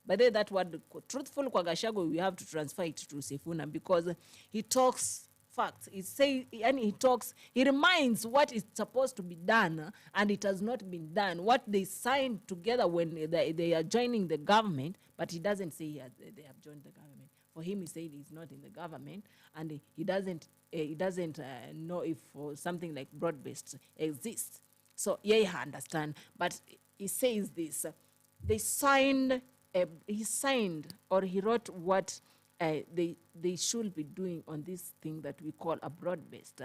But then that word, truthful kwa Gachagua, we have to transfer it to Sifuna because he talks facts. He reminds what is supposed to be done and it has not been done. What they signed together when they are joining the government, but he doesn't say they have joined the government. For him, he said he's not in the government and he doesn't know if something like broad-based exists. So I understand. But he says this. He signed or he wrote what they should be doing on this thing that we call a broad-based.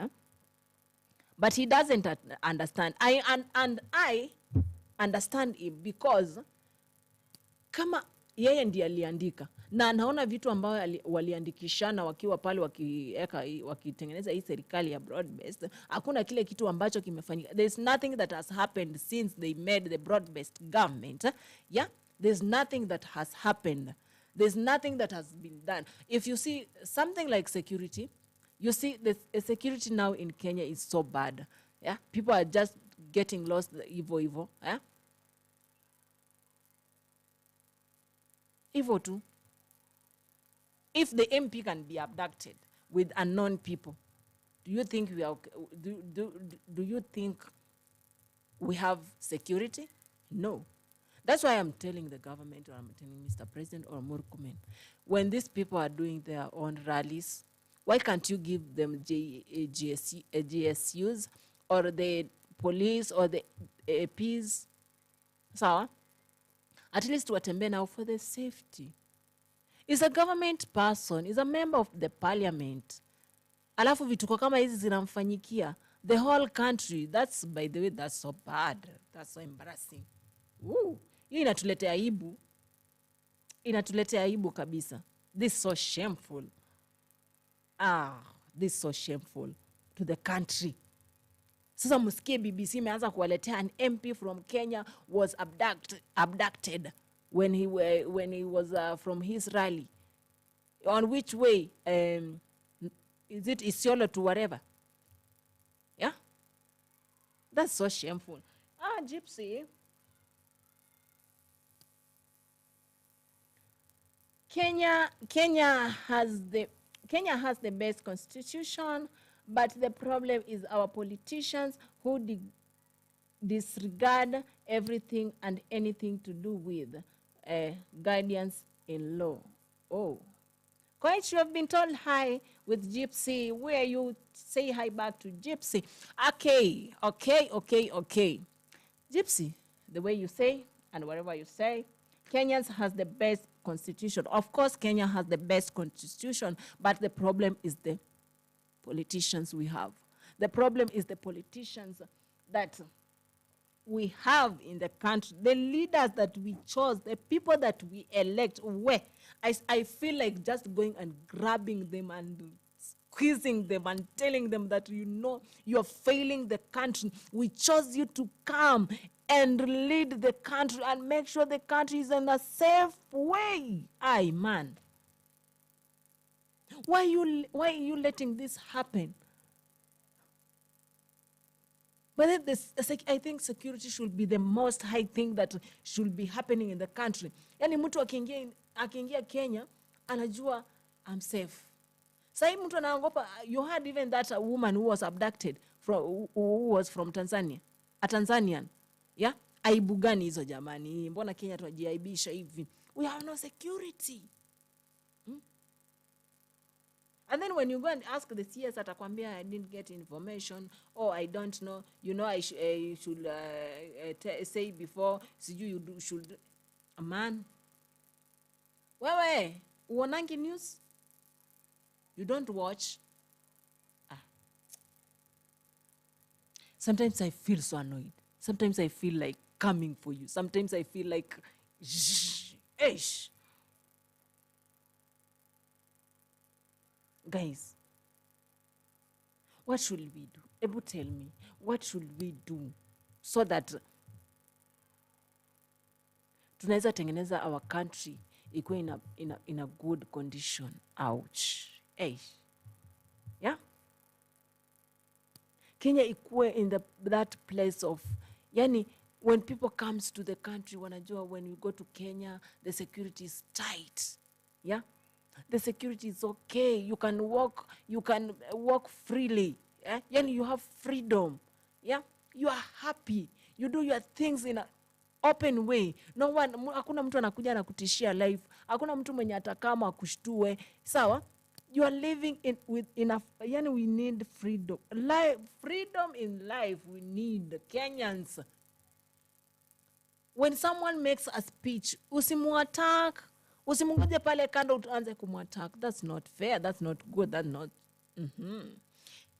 But he doesn't understand. I understand him because kama yeye ndiye aliandika na anaona vitu ambayo waliandikishana wakiwa pale wakitengeneza hii serikali ya broad-based, hakuna kile kitu ambacho kimefanyika. There's nothing that has happened since they made the broad-based government. Yeah? There's nothing that has happened. There's nothing that has been done. If you see something like security, you see the security now in Kenya is so bad. Yeah? People are just getting lost, evil. Yeah? Evil too. If the MP can be abducted with unknown people, do you think we are? Do you think we have security? No. That's why I'm telling the government, or I'm telling Mr. President or Murkomen, when these people are doing their own rallies, why can't you give them GSUs or the police or the APs? So, at least watembe now for the safety. Is a government person, is a member of the parliament. Alafu vituko kama hizi zinamfanyikia the whole country. That's, by the way, that's so bad. That's so embarrassing. Hii inatuletea aibu. Inatuletea aibu kabisa. This is so shameful. This is so shameful to the country. Sasa msikie BBC imeanza kuwaletea an MP from Kenya was abducted when he was from his rally. On which way? Is it Isiolo to whatever? Yeah? That's so shameful. Gypsy. Kenya has the best constitution, but the problem is our politicians who disregard everything and anything to do with guardians in law. Quite you have been told hi with Gypsy. Where you say hi back to Gypsy? Okay. Gypsy, the way you say and whatever you say, Kenyans has the best constitution. Of course, Kenya has the best constitution, but the problem is the politicians we have. The problem is the politicians that we have in the country, the leaders that we chose, the people that we elect. Where I feel like just going and grabbing them and squeezing them and telling them that, you know, you're failing the country. We chose you to come and lead the country and make sure the country is in a safe way. Aye, man. Why are you letting this happen? But I think security should be the most high thing that should be happening in the country. Yani mtu akiingia Kenya, anajua I'm safe. Sai mtu anaogopa. You heard even that a woman who was abducted who was from Tanzania, a Tanzanian. Yeah? Aibu gani hizo jamani? Mbona Kenya tunajiaibisha hivi? We have no security. And then when you go and ask the CS, atakwambia, I didn't get information, or I don't know, you know, I should say before, so you should. Man, wewe, uonangi news? You don't watch? Sometimes I feel so annoyed. Sometimes I feel like coming for you. Sometimes I feel like, ish. Guys, what should we do? Ebu tell me, what should we do so that tunaweza tengeneza our country ikuwe in a good condition? Ouch. Hey. Yeah? Kenya ikuwe in that place of, yani, when people comes to the country, wanajua when you go to Kenya, the security is tight. Yeah? The security is okay. You can walk freely. Yeah? Yani you have freedom. Yeah? You are happy. You do your things in an open way. No one, hakuna mtu anakuja na kutishia life. Hakuna mtu mwenye atakama akushtue. Sawa? You are living with enough. Yani we need freedom. Freedom in life we need. Kenyans. When someone makes a speech, usimuattack. Usimungoje pale kando uanze kumuattack. That's not fair. That's not good. That's not.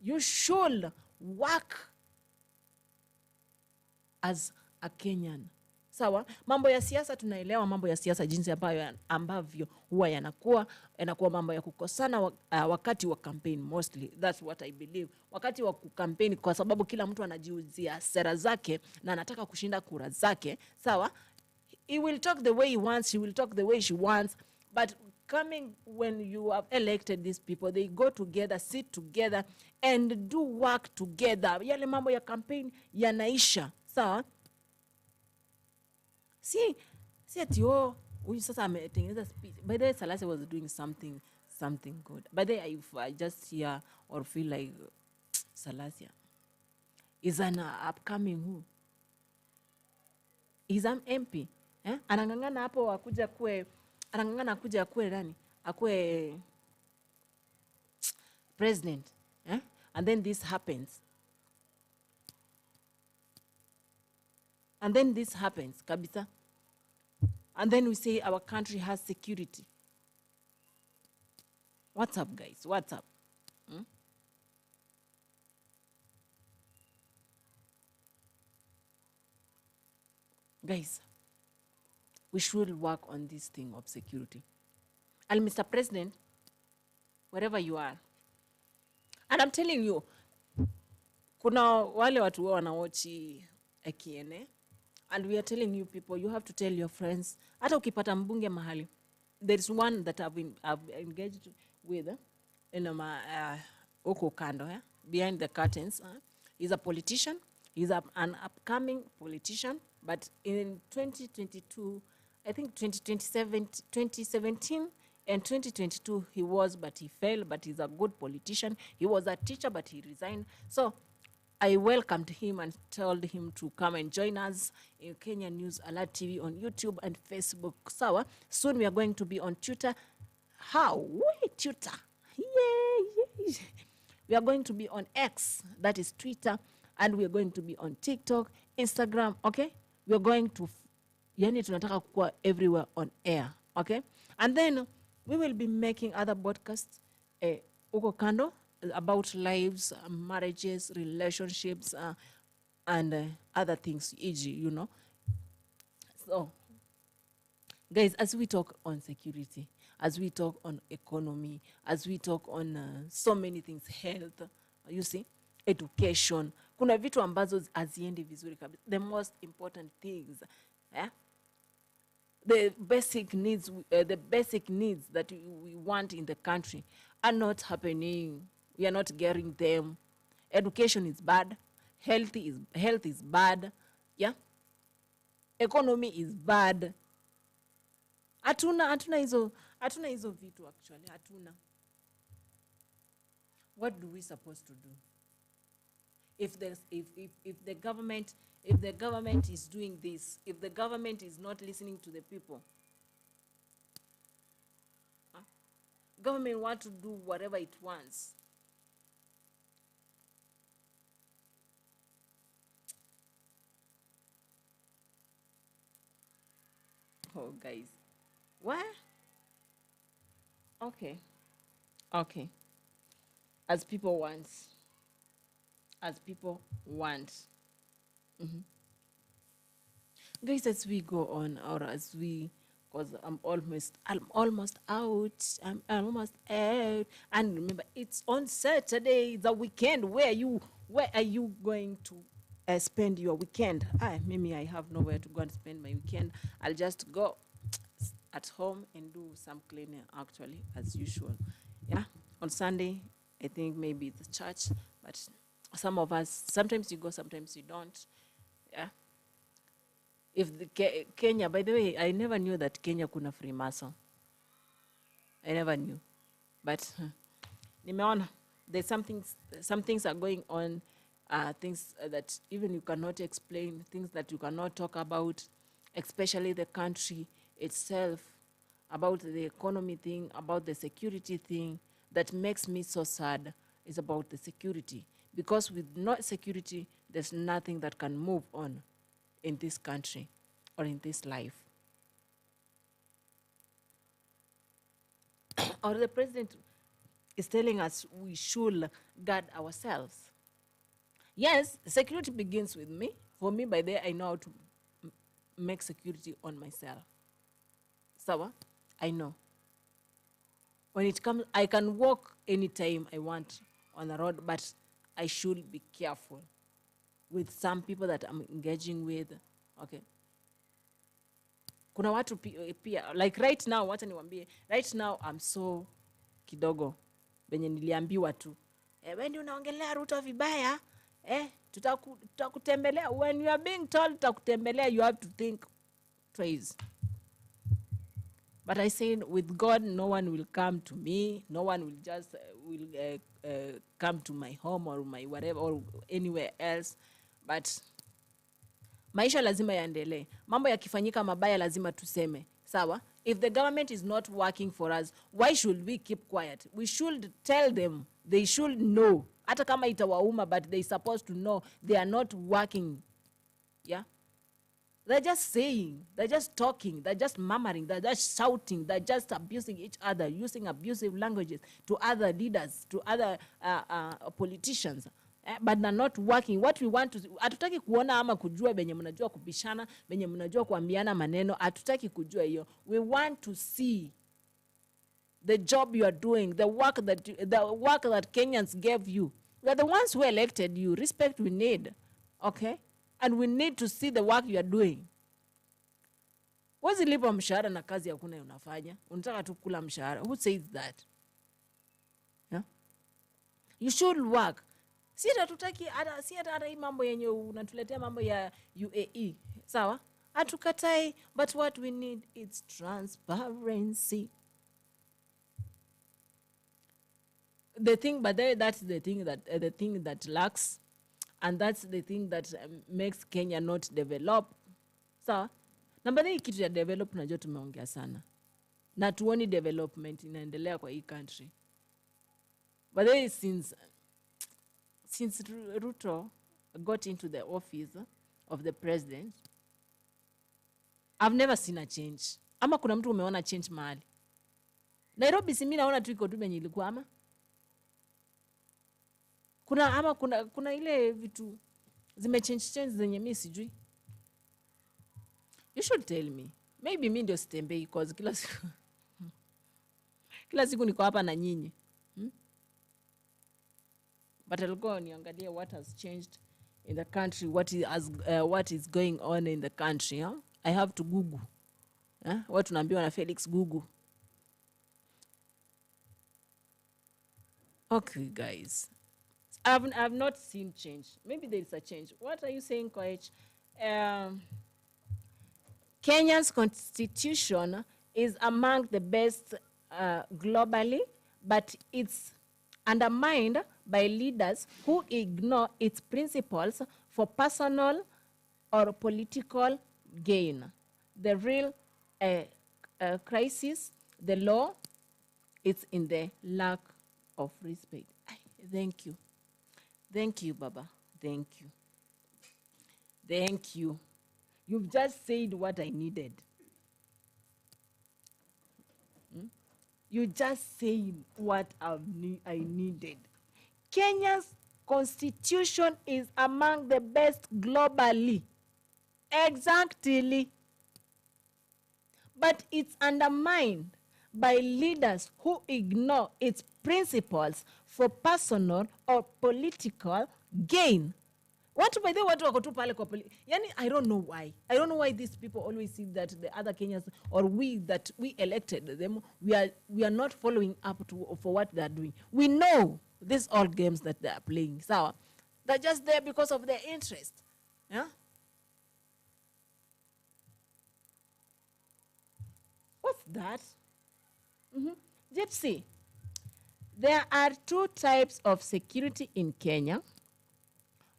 You should work as a Kenyan. Sawa? Mambo ya siasa tunaelewa, mambo ya siasa jinsi ambavyo huwa yanakuwa mambo ya kukosana wakati wa campaign mostly. That's what I believe. Wakati wa kukampeni, kwa sababu kila mtu anajiuzia sera zake na anataka kushinda kura zake. Sawa? He will talk the way he wants, she will talk the way she wants, but coming when you have elected these people, they go together, sit together, and do work together. Yale mambo ya campaign yanaisha. Sawa? Si ati huyu sasa ametengeneza speech. By the way, Salasi was doing something good. By the way, if I just hear or feel like Salasi is an upcoming who? Is an MP. Anangangana hapo akuja akue nani? Akue president. And then this happens. Kabisa. And then we say our country has security. What's up, guys? What's up? Guys, we should work on this thing of security. And Mr. President, wherever you are, and I'm telling you, kuna wale watu wanaochi Ekiene, and we are telling you people, you have to tell your friends. Hata ukipata mbunge mahali, there is one that I've engaged with in uko kando, behind the curtains. He's a politician. He's an upcoming politician. But in 2022, I think 2017 and 2022 he was, but he failed, but he's a good politician. He was a teacher, but he resigned. So I welcomed him and told him to come and join us in Kenya News Alert TV on YouTube and Facebook. So soon we are going to be on Twitter. How? Wait, Twitter. Yay. We are going to be on X, that is Twitter, and we are going to be on TikTok, Instagram, okay? We are going to yani tunataka kukua everywhere on air, okay? And then we will be making other podcasts uko kando about lives, marriages, relationships, and other things, e.g., you know. So guys, as we talk on security, as we talk on economy, as we talk on so many things, health, you see, education, kuna vitu ambazo haziendi vizuri kabisa. The most important things, the basic needs that we want in the country are not happening. We are not getting them. Education is bad. Health is bad. Yeah. Economy is bad. Hatuna hizo vitu actually. Hatuna. What do we supposed to do? If the government is doing this, if the government is not listening to the people, government want to do whatever it wants. Oh, guys. What? Okay. As people want. Guys, as we go on, or as we, because I'm almost out. I'm almost out. And remember, it's on Saturday, the weekend. Where are you going to spend your weekend? Maybe I have nowhere to go and spend my weekend. I'll just go at home and do some cleaning, actually, as usual. Yeah. On Sunday, I think maybe the church, but some of us, sometimes you go, sometimes you don't. Yeah. If the Kenya, by the way, I never knew that Kenya kuna Freemason. I never knew. But nimeona there's some things are going on, things that even you cannot explain, things that you cannot talk about, especially the country itself, about the economy thing, about the security thing. That makes me so sad is about the security. Because with no security, there's nothing that can move on in this country or in this life. Or the president is telling us we should guard ourselves. Yes, security begins with me. For me, by there, I know how to make security on myself. Sawa? I know. When it comes, I can walk anytime I want on the road, but I should be careful with some people that I'm engaging with. Okay. Kuna watu pia, like right now, wacha niwaambie, right now I'm so kidogo, benye niliambiwa tu. Wewe ndio unaongelea Ruto vibaya, tutakutembelea. When you are being told tutakutembelea, you have to think twice. But I said, with God, no one will come to me. No one will just come to my home or my whatever or anywhere else. But maisha lazima yaendelee. Mambo yakifanyika mabaya lazima tuseme. Sawa? If the government is not working for us, why should we keep quiet? We should tell them. They should know. Hata kama itawauma, but they supposed to know they are not working. Yeah? They're just saying, they're just talking, they're just murmuring, they're just shouting, they're just abusing each other, using abusive languages to other leaders, to other politicians. But they're not working. What we want to, hatutaki kuona ama kujua benye mnajua kubishana, benye mnajua kuambiana maneno, hatutaki kujua hiyo. We want to see the job you are doing, the work that Kenyans gave you. We are the ones who elected you. Respect we need, okay? And we need to see the work you are doing. What's the lipa mshahara na kazi hakuna unafanya? Unataka tu kula mshahara. Who says that? Yeah? You should work. Si hata hii mambo yenye unatuletea mambo ya UAE. Sawa? Hatukatai, but what we need is transparency. The thing, but that's the thing that lacks. And that's the thing that makes Kenya not develop. So, namba hii kitu ya develop najua tumeongea sana. Na tuoni development inaendelea kwa hii country. But then since Ruto got into the office of the president, I've never seen a change. Ama kuna mtu umeona change mahali? Nairobi si mimi naona tu iko tu benye ilikuwa ama? Kuna ile vitu change zenye mimi sijui. You should tell me. Maybe mimi ndio sitembei because kila siku niko hapa na nyinyi. But I'll go niangalia what has changed in the country, what is going on in the country. Huh? I have to Google. What tunaambiwa na Felix Google. Okay, guys. I've not seen change. Maybe there is a change. What are you saying, Koech? Kenya's constitution is among the best globally, but it's undermined by leaders who ignore its principles for personal or political gain. The real crisis, the law, it's in the lack of respect. Thank you. Thank you, Baba. Thank you. Thank you. You've just said what I needed. You just said what I needed. Kenya's constitution is among the best globally. Exactly. But it's undermined by leaders who ignore its principles for personal or political gain. Watu by the way, watu wako tu pale kwa yani, I don't know why. I don't know why these people always see that the other Kenyans or we elected them, we are not following up for what they are doing. We know these all games that they are playing. So they're just there because of their interest. Yeah? What's that? Gypsy. There are two types of security in Kenya: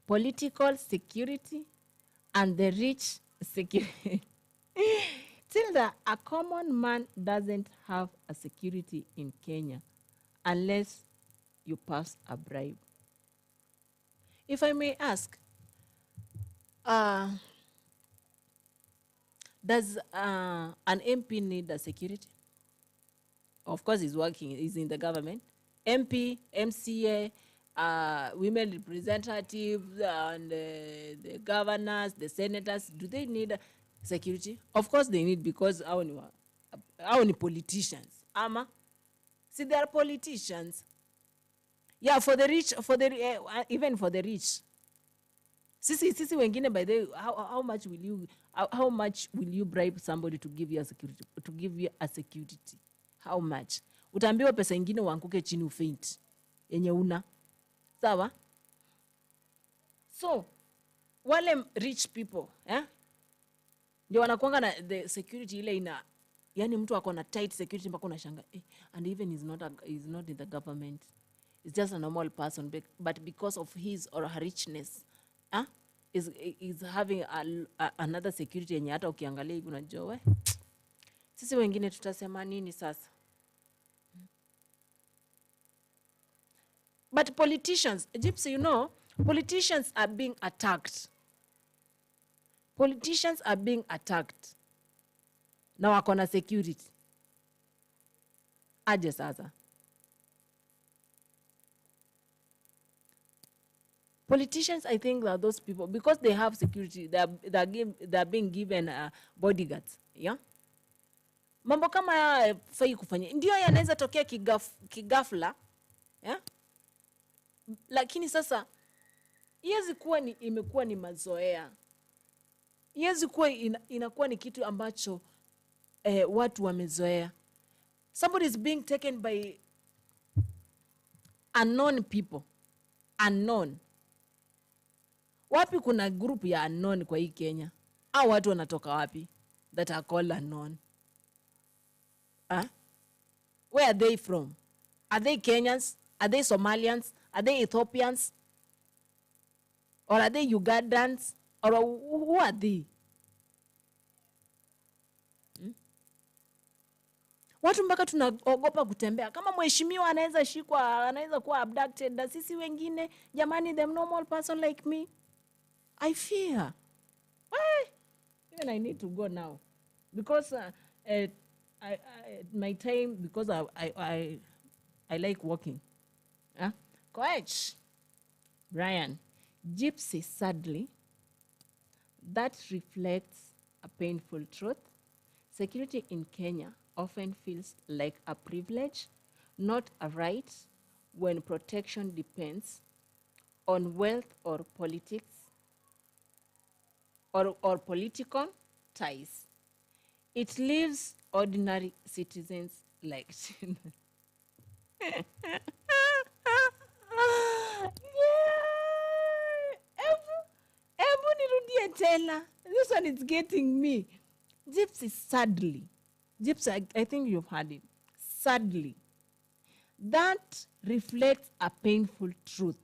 political security and the rich security. Tilda, a common man doesn't have a security in Kenya unless you pass a bribe. If I may ask, does an MP need a security? Of course, he's working, he's in the government. MP, MCA, women representatives, and the governors, the senators, do they need security? Of course they need, because only politicians. See, they are politicians. Yeah, for the rich, even for the rich. Sisi wengine, by the way, how much will you bribe somebody to give you a security? How much? Utaambiwa pesa ingine uanguke chini ufaint yenye una. Sawa? So, wale rich people, ndio wanakuanga na the security ile yani mtu ako na tight security mpaka unashanga, and even he's not in the government. He's just a normal person, but because of his or her richness, is having another security yenye hata ukiangalia hivi unajua sisi wengine tutasema nini sasa? But politicians, Gypsy, you know, politicians are being attacked. Politicians are being attacked. Na wako na security. Aje sasa. Politicians, I think, are those people, because they have security, they're being given bodyguards. Yeah? Mambo kama ya fai kufanya. Ndio yanaweza tokea kigafla. Yeah? Lakini sasa iwezi kuwa imekuwa ni mazoea. Iwezi kuwa inakuwa ni kitu ambacho watu wamezoea. Somebody is being taken by unknown people. Unknown. Wapi kuna group ya unknown kwa hii Kenya? Au watu wanatoka wapi that are called unknown? Where are they from? Are they Kenyans? Are they Somalians? Are they Ethiopians? Or are they Ugandans? Or who are they? Watu mpaka tunaogopa kutembea. Kama mheshimiwa anaweza shikwa, anaweza kuwa abducted, na sisi wengine, jamani, the normal person like me, I fear. Even I need to go now. because my time, because I like walking. Coach Brian, gypsy, sadly, that reflects a painful truth. Security in Kenya often feels like a privilege, not a right, when protection depends on wealth or politics or political ties. It leaves ordinary citizens like yeah. Ebu nirudie tena. This one is getting me. Gypsy, sadly. Gypsy, I think you've heard it. Sadly. That reflects a painful truth.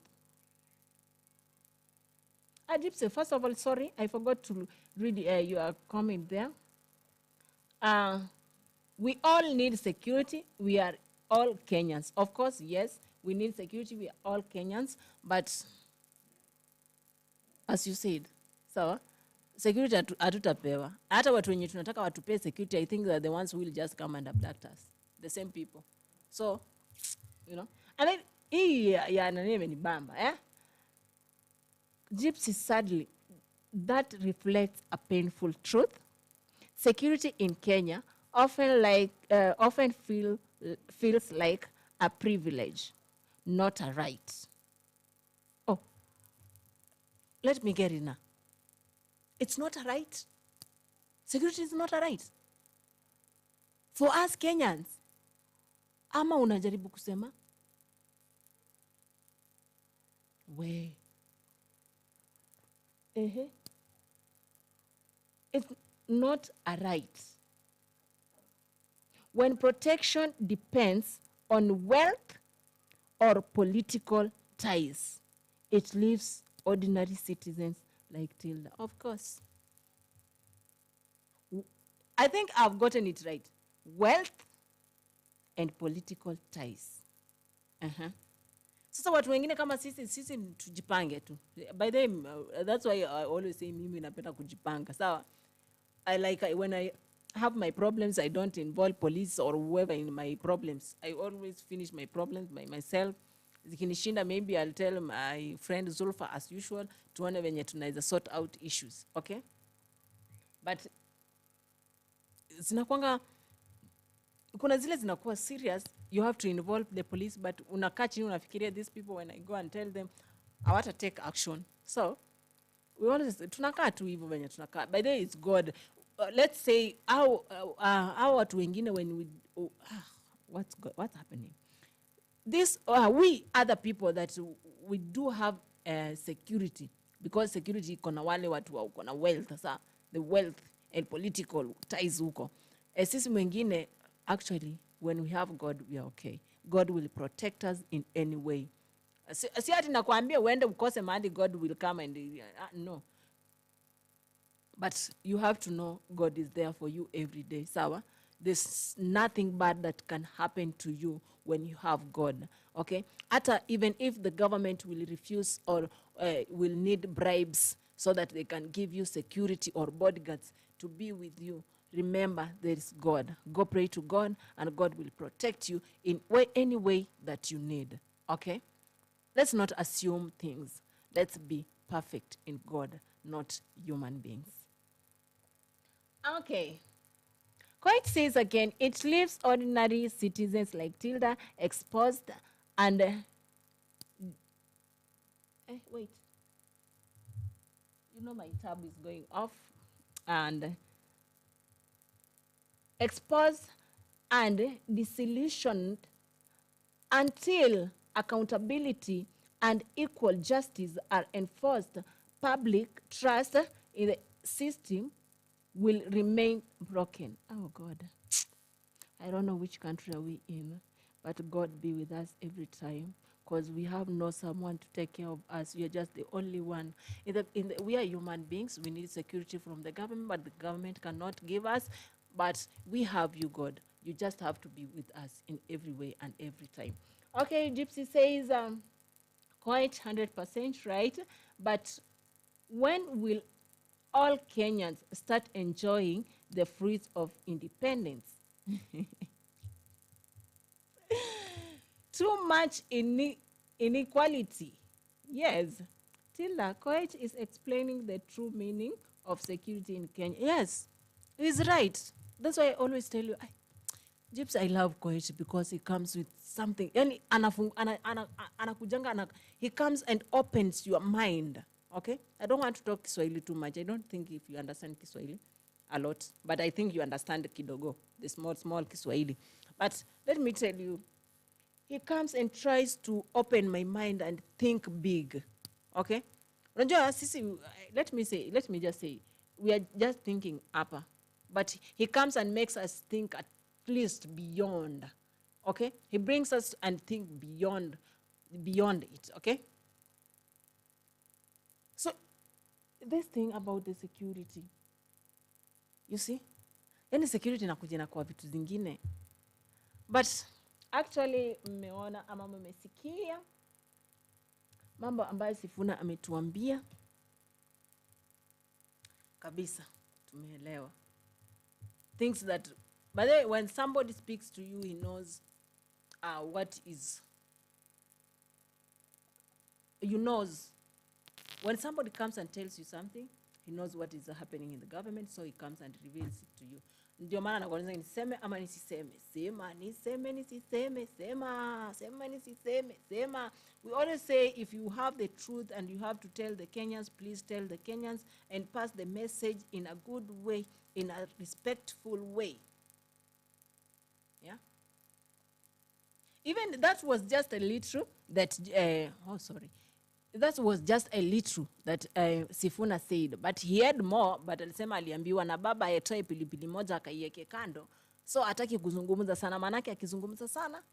Gypsy, first of all, sorry, I forgot to read your comment there. We all need security. We are all Kenyans. Of course, yes, we need security. We are all Kenyans. But as you said, sawa, security hatutapewa. Hata watu wenye tunataka watupee security, I think they're the ones who will just come and abduct us. The same people. So, you know. And then, hii ya nani imenibamba, eh? Gypsy, sadly, that reflects a painful truth. Security in Kenya often feels like a privilege, not a right. Oh, let me get it now. It's not a right. Security is not a right. For us Kenyans, ama unajaribu kusema? We. It's not a right. When protection depends on wealth or political ties, it leaves ordinary citizens like Tilda. Of course. I think I've gotten it right. Wealth and political ties. Sasa watu wengine kama sisi tujipange tu. By the way, that's why I always say mimi napenda kujipanga. Sawa? When I have my problems, I don't involve police or whoever in my problems. I always finish my problems by myself. Zikinishinda, maybe I'll tell my friend Zulfa as usual, tuone venye tunaweza sort out issues. Okay? But zinakuanga, kuna zile zinakuwa serious, you have to involve the police, but unakaa chini unafikiria these people, when I go and tell them, I want to take action. So, we always, tunakaa tu hivyo venye tunakaa. By the way, it's God. Let's say, how watu wengine when we, what's happening? This, we other people that we do have security, because security iko na wale watu wa uko na wealth, sasa the wealth and political ties huko. Sisi mwingine, actually, when we have God, we are okay. God will protect us in any way. Si ati nakwambia uende ukose mahali God will come and no. But you have to know God is there for you every day. Sawa? There's nothing bad that can happen to you when you have God. Okay? Even if the government will refuse or will need bribes so that they can give you security or bodyguards to be with you, remember there is God. Go pray to God and God will protect you in any way that you need. Okay? Let's not assume things. Let's be perfect in God, not human beings. Okay. Quite says again, it leaves ordinary citizens like Tilda exposed and... wait. You know my tab is going off. And exposed and disillusioned until accountability and equal justice are enforced. Public trust in the system will remain broken. Oh, God. I don't know which country are we in, but God be with us every time, because we have no someone to take care of us. We are just the only one. We are human beings. We need security from the government, but the government cannot give us. But we have you, God. You just have to be with us in every way and every time. Okay, Gypsy says, quite 100% right. But when will all Kenyans start enjoying the fruits of independence. Too much inequality. Yes. Tilda, Koech is explaining the true meaning of security in Kenya. Yes, he's right. That's why I always tell you, Gypsy, I love Koech because he comes with something. Yani he comes and opens your mind. Okay? I don't want to talk Kiswahili too much. I don't think if you understand Kiswahili a lot, but I think you understand kidogo, the small Kiswahili. But let me tell you, he comes and tries to open my mind and think big. Okay? Let me just say, we are just thinking upper. But he comes and makes us think at least beyond. Okay? He brings us and think beyond it. Okay? So, this thing about the security, you see? Any security inakuja kwa vitu zingine. But actually, mmeona ama mmesikia mambo ambayo Sifuna ametuambia kabisa, tumeelewa. Things that, by the way, when somebody speaks to you, he knows what is, you knows. When somebody comes and tells you something, he knows what is happening in the government, so he comes and reveals it to you. Ndio maana nakuuliza niseme ama nisiseme. Sema, niseme, nisiseme, sema, nisiseme, sema. We always say if you have the truth and you have to tell the Kenyans, please tell the Kenyans and pass the message in a good way, in a respectful way. Yeah? Even that was just a little that, that was just a little that Sifuna said, but he had more, but alisema aliambiwa na baba atoe pilipili moja akaiweke kando. So hataki kuzungumza sana, manake akizungumza sana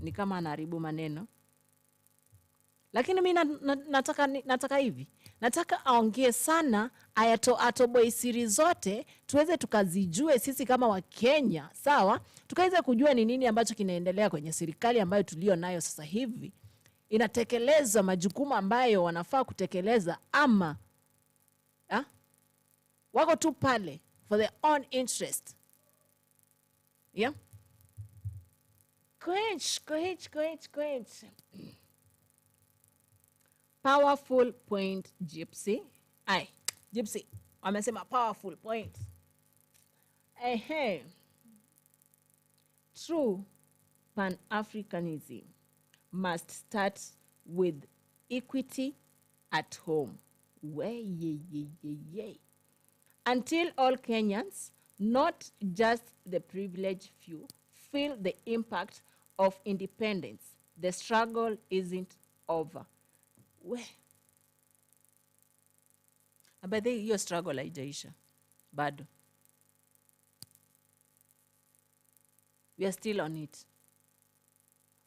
ni kama anaharibu maneno. Lakini mimi nataka hivi. Nataka aongee sana, atoboe siri zote, tuweze tukazijue sisi kama wa Kenya, sawa? Tukaweza kujua ni nini ambacho kinaendelea kwenye serikali ambayo tulio nayo sasa hivi. Inatekeleza majukumu ambayo wanafaa kutekeleza ama wako tu pale for their own interest. Yeah? Koech. Powerful point, Gypsy. Gypsy, wamesema powerful point. True Pan-Africanism must start with equity at home. Until all Kenyans, not just the privileged few, feel the impact of independence, the struggle isn't over. But your struggle haijaisha bado. We are still on it.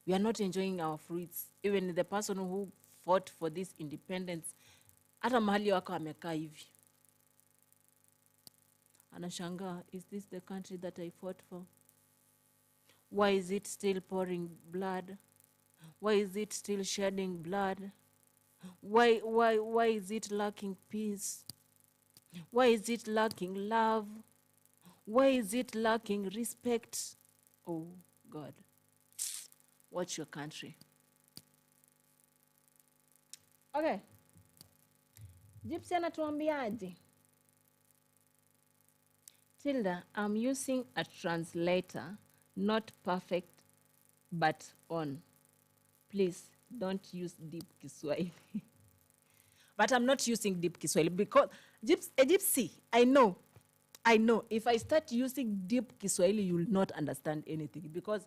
We are not enjoying our fruits. Even the person who fought for this independence, hata mahali wako amekaa hivi, anashangaa, is this the country that I fought for? Why is it still pouring blood? Why is it still shedding blood? Why is it lacking peace? Why is it lacking love? Why is it lacking respect? Oh, God. Watch your country. Okay. Gypsy anatuambiaje? Tilda, I'm using a translator, not perfect, but on. Please don't use deep Kiswahili. But I'm not using deep Kiswahili because Gypsy, I know. If I start using deep Kiswahili, you will not understand anything. Because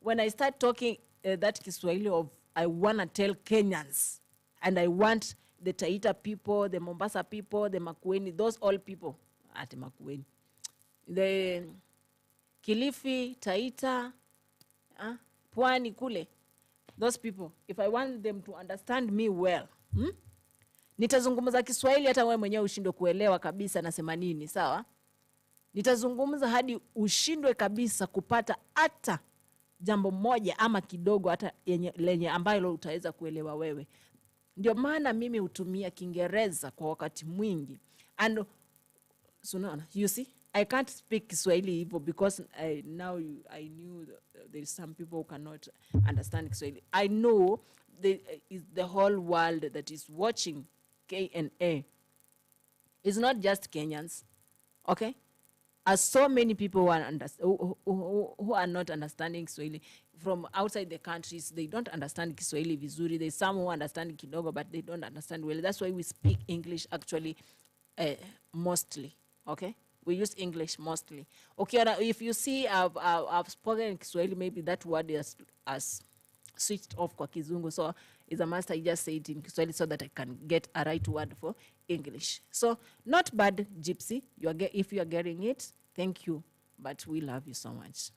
when I start talking that Kiswahili of, I want to tell Kenyans, and I want the Taita people, the Mombasa people, the Makueni, those all people, at Makueni, the Kilifi, Taita, Pwani, Kule, those people, if I want them to understand me well, nitazungumza Kiswahili hata wewe mwenyewe ushindwe kuelewa kabisa nasema nini, sawa? Nitazungumza hadi ushindwe kabisa kupata hata jambo moja ama kidogo hata lenye ambayo utaweza kuelewa wewe. Ndio maana mimi hutumia Kiingereza kwa wakati mwingi. And so you see, I can't speak Kiswahili Igbo because I knew there's some people who cannot understand Kiswahili. I know is the whole world that is watching KNA. It's not just Kenyans, okay? As so many people who are not understanding Kiswahili from outside the countries, they don't understand Kiswahili vizuri. There's some who understand kidogo, but they don't understand well. That's why we speak English actually mostly, okay? We use English mostly. Okay, if you see I've spoken Kiswahili, maybe that word has switched off kwa Kizungu. So it's a must I just say it in Kiswahili so that I can get a right word for English. So not bad, Gypsy. If you are getting it, thank you. But we love you so much.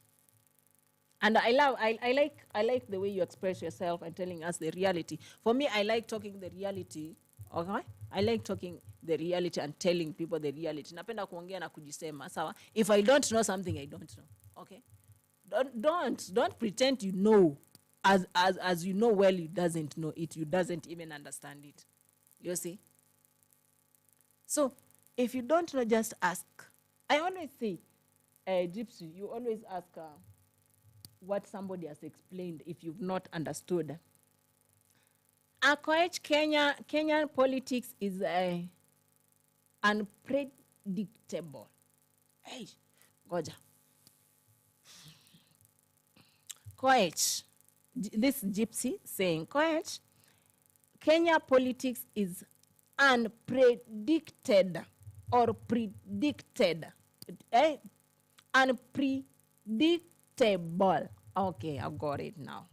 And I like the way you express yourself and telling us the reality. For me, I like talking the reality. Okay? I like talking the reality and telling people the reality. Napenda kuongea na kujisema, sawa? If I don't know something, I don't know. Okay? Don't pretend you know. As you know well, you doesn't know it. You doesn't even understand it. You see? So, if you don't know, just ask. I always say, Gypsy, you always ask what somebody has explained if you've not understood. Koech, Kenyan politics is unpredictable. Hey, Goja. Koech, this Gypsy saying, Koech, Kenya politics is unpredicted or predicted. Unpredictable. Okay, I got it now.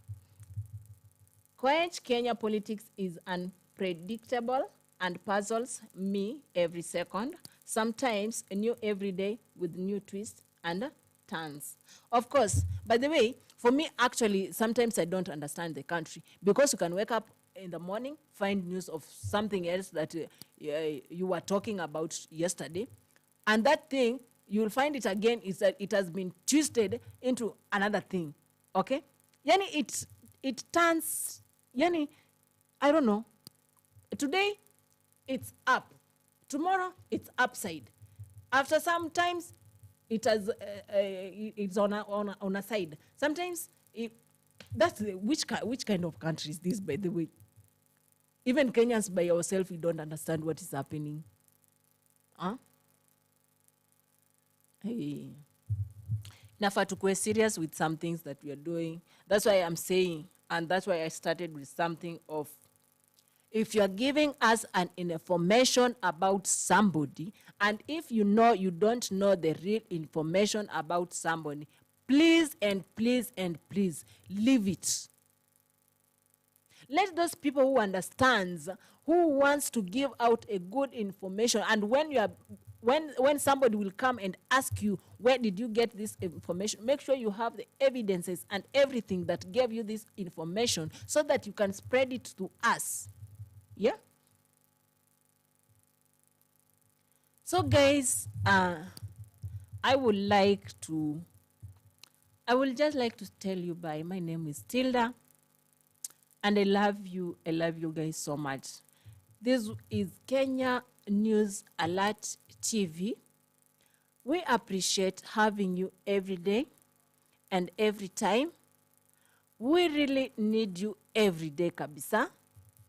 Koech, Kenya politics is unpredictable and puzzles me every second, sometimes new every day with new twists and turns. Of course, by the way, for me, actually, sometimes I don't understand the country because you can wake up in the morning, find news of something else that you were talking about yesterday, and that thing, you'll find it again is that it has been twisted into another thing, okay? Yani, it turns, yani, I don't know. Today, it's up. Tomorrow, it's upside. After sometimes, it's on a side. Sometimes, which kind of country is this, by the way? Even Kenyans by yourself, you don't understand what is happening. Huh? Hey. Nafa tukue serious with some things that we are doing. That's why I'm saying, and that's why I started with something of, if you're giving us an information about somebody, and if you know you don't know the real information about somebody, please and please and please leave it. Let those people who understands, who wants to give out a good information, and when somebody will come and ask you, where did you get this information? Make sure you have the evidences and everything that gave you this information so that you can spread it to us. Yeah? So guys, I would just like to tell you bye. My name is Tilda. And I love you guys so much. This is Kenya News Alert TV. We appreciate having you every day and every time. We really need you every day, kabisa.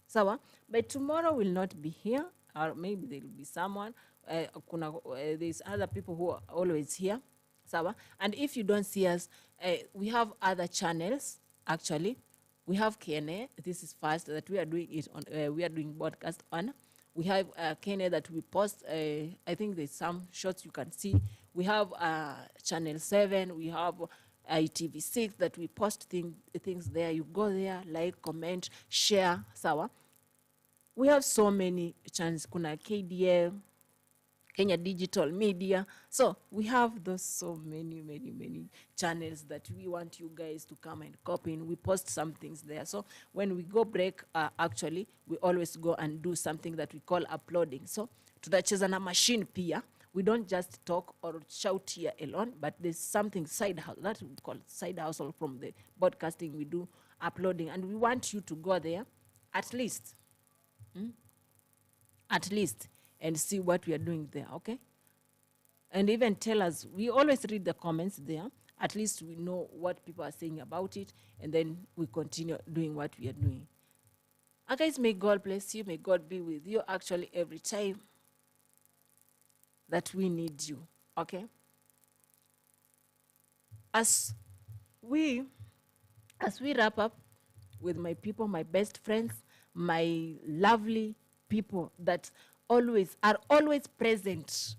Sawa? But tomorrow will not be here, or maybe there will be someone. There's other people who are always here. Sawa? And if you don't see us, we have other channels, actually. We have KNA. This is first that we are doing it on. We are doing broadcast on. We have KNA that we post. I think there's some shots you can see. We have Channel 7. We have ITV6 that we post things there. You go there, like, comment, share. Sawa. We have so many channels. Kuna KDL, Kenya Digital Media. So we have those so many channels that we want you guys to come and copy in. We post some things there. So when we go break, actually, we always go and do something that we call uploading. So tutacheza na machine pia. We don't just talk or shout here alone, but there's something side hustle that we call side hustle from the broadcasting. We do uploading, and we want you to go there at least. At least, and see what we are doing there, okay? and even tell us. We always read the comments there. At least we know what people are saying about it, and then we continue doing what we are doing. Guys, may God bless you. May God be with you actually every time that we need you, okay? As we wrap up with my people, my best friends, my lovely people that are always present,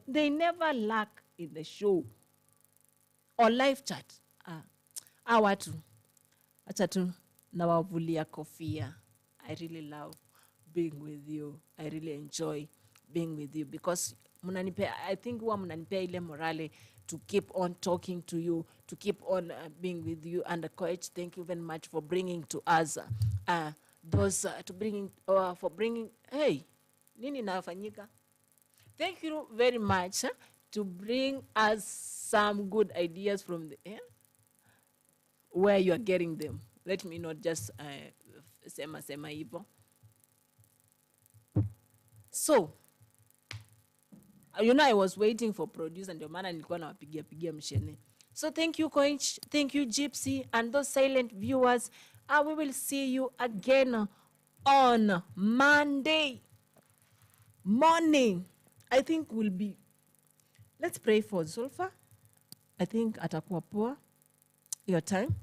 they never lack in the show or live chat. Watu acha tu nawavulia kofia. I really love being with you. I really enjoy being with you because I think huwa mnanipea ile morale to keep on talking to you, to keep on being with you. And Coach, thank you very much for bringing to us for bringing, hey, nini nafanyika? Thank you very much to bring us some good ideas from the where you are getting them. Let me not just sema hivyo. So, I was waiting for producer, ndio maana nilikuwa nawapigia mshene. So thank you, Coach. Thank you, Gypsy, and those silent viewers. We will see you again on Monday morning. I think let's pray for Zulfa. I think atakuwa poa your time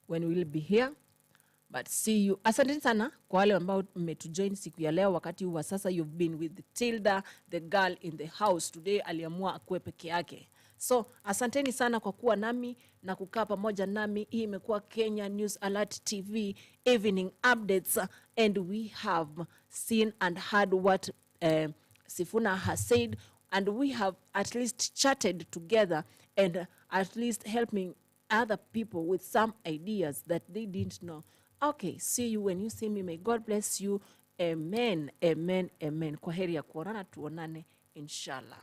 when we will be here. But see you. Asante sana kwa wale ambao mmetujoin siku ya leo wakati wa sasa. You've been with Tilda, the girl in the house. Today aliamua akuwe peke yake. So asanteni sana kwa kuwa nami na kukaa pamoja nami. Hii imekuwa Kenya News Alert TV evening updates, and we have seen and heard what Sifuna has said, and we have at least chatted together and at least helping other people with some ideas that they didn't know. Okay, see you when you see me. May God bless you. Amen, amen, amen. Kwa heri ya kuonana, tuonane inshallah.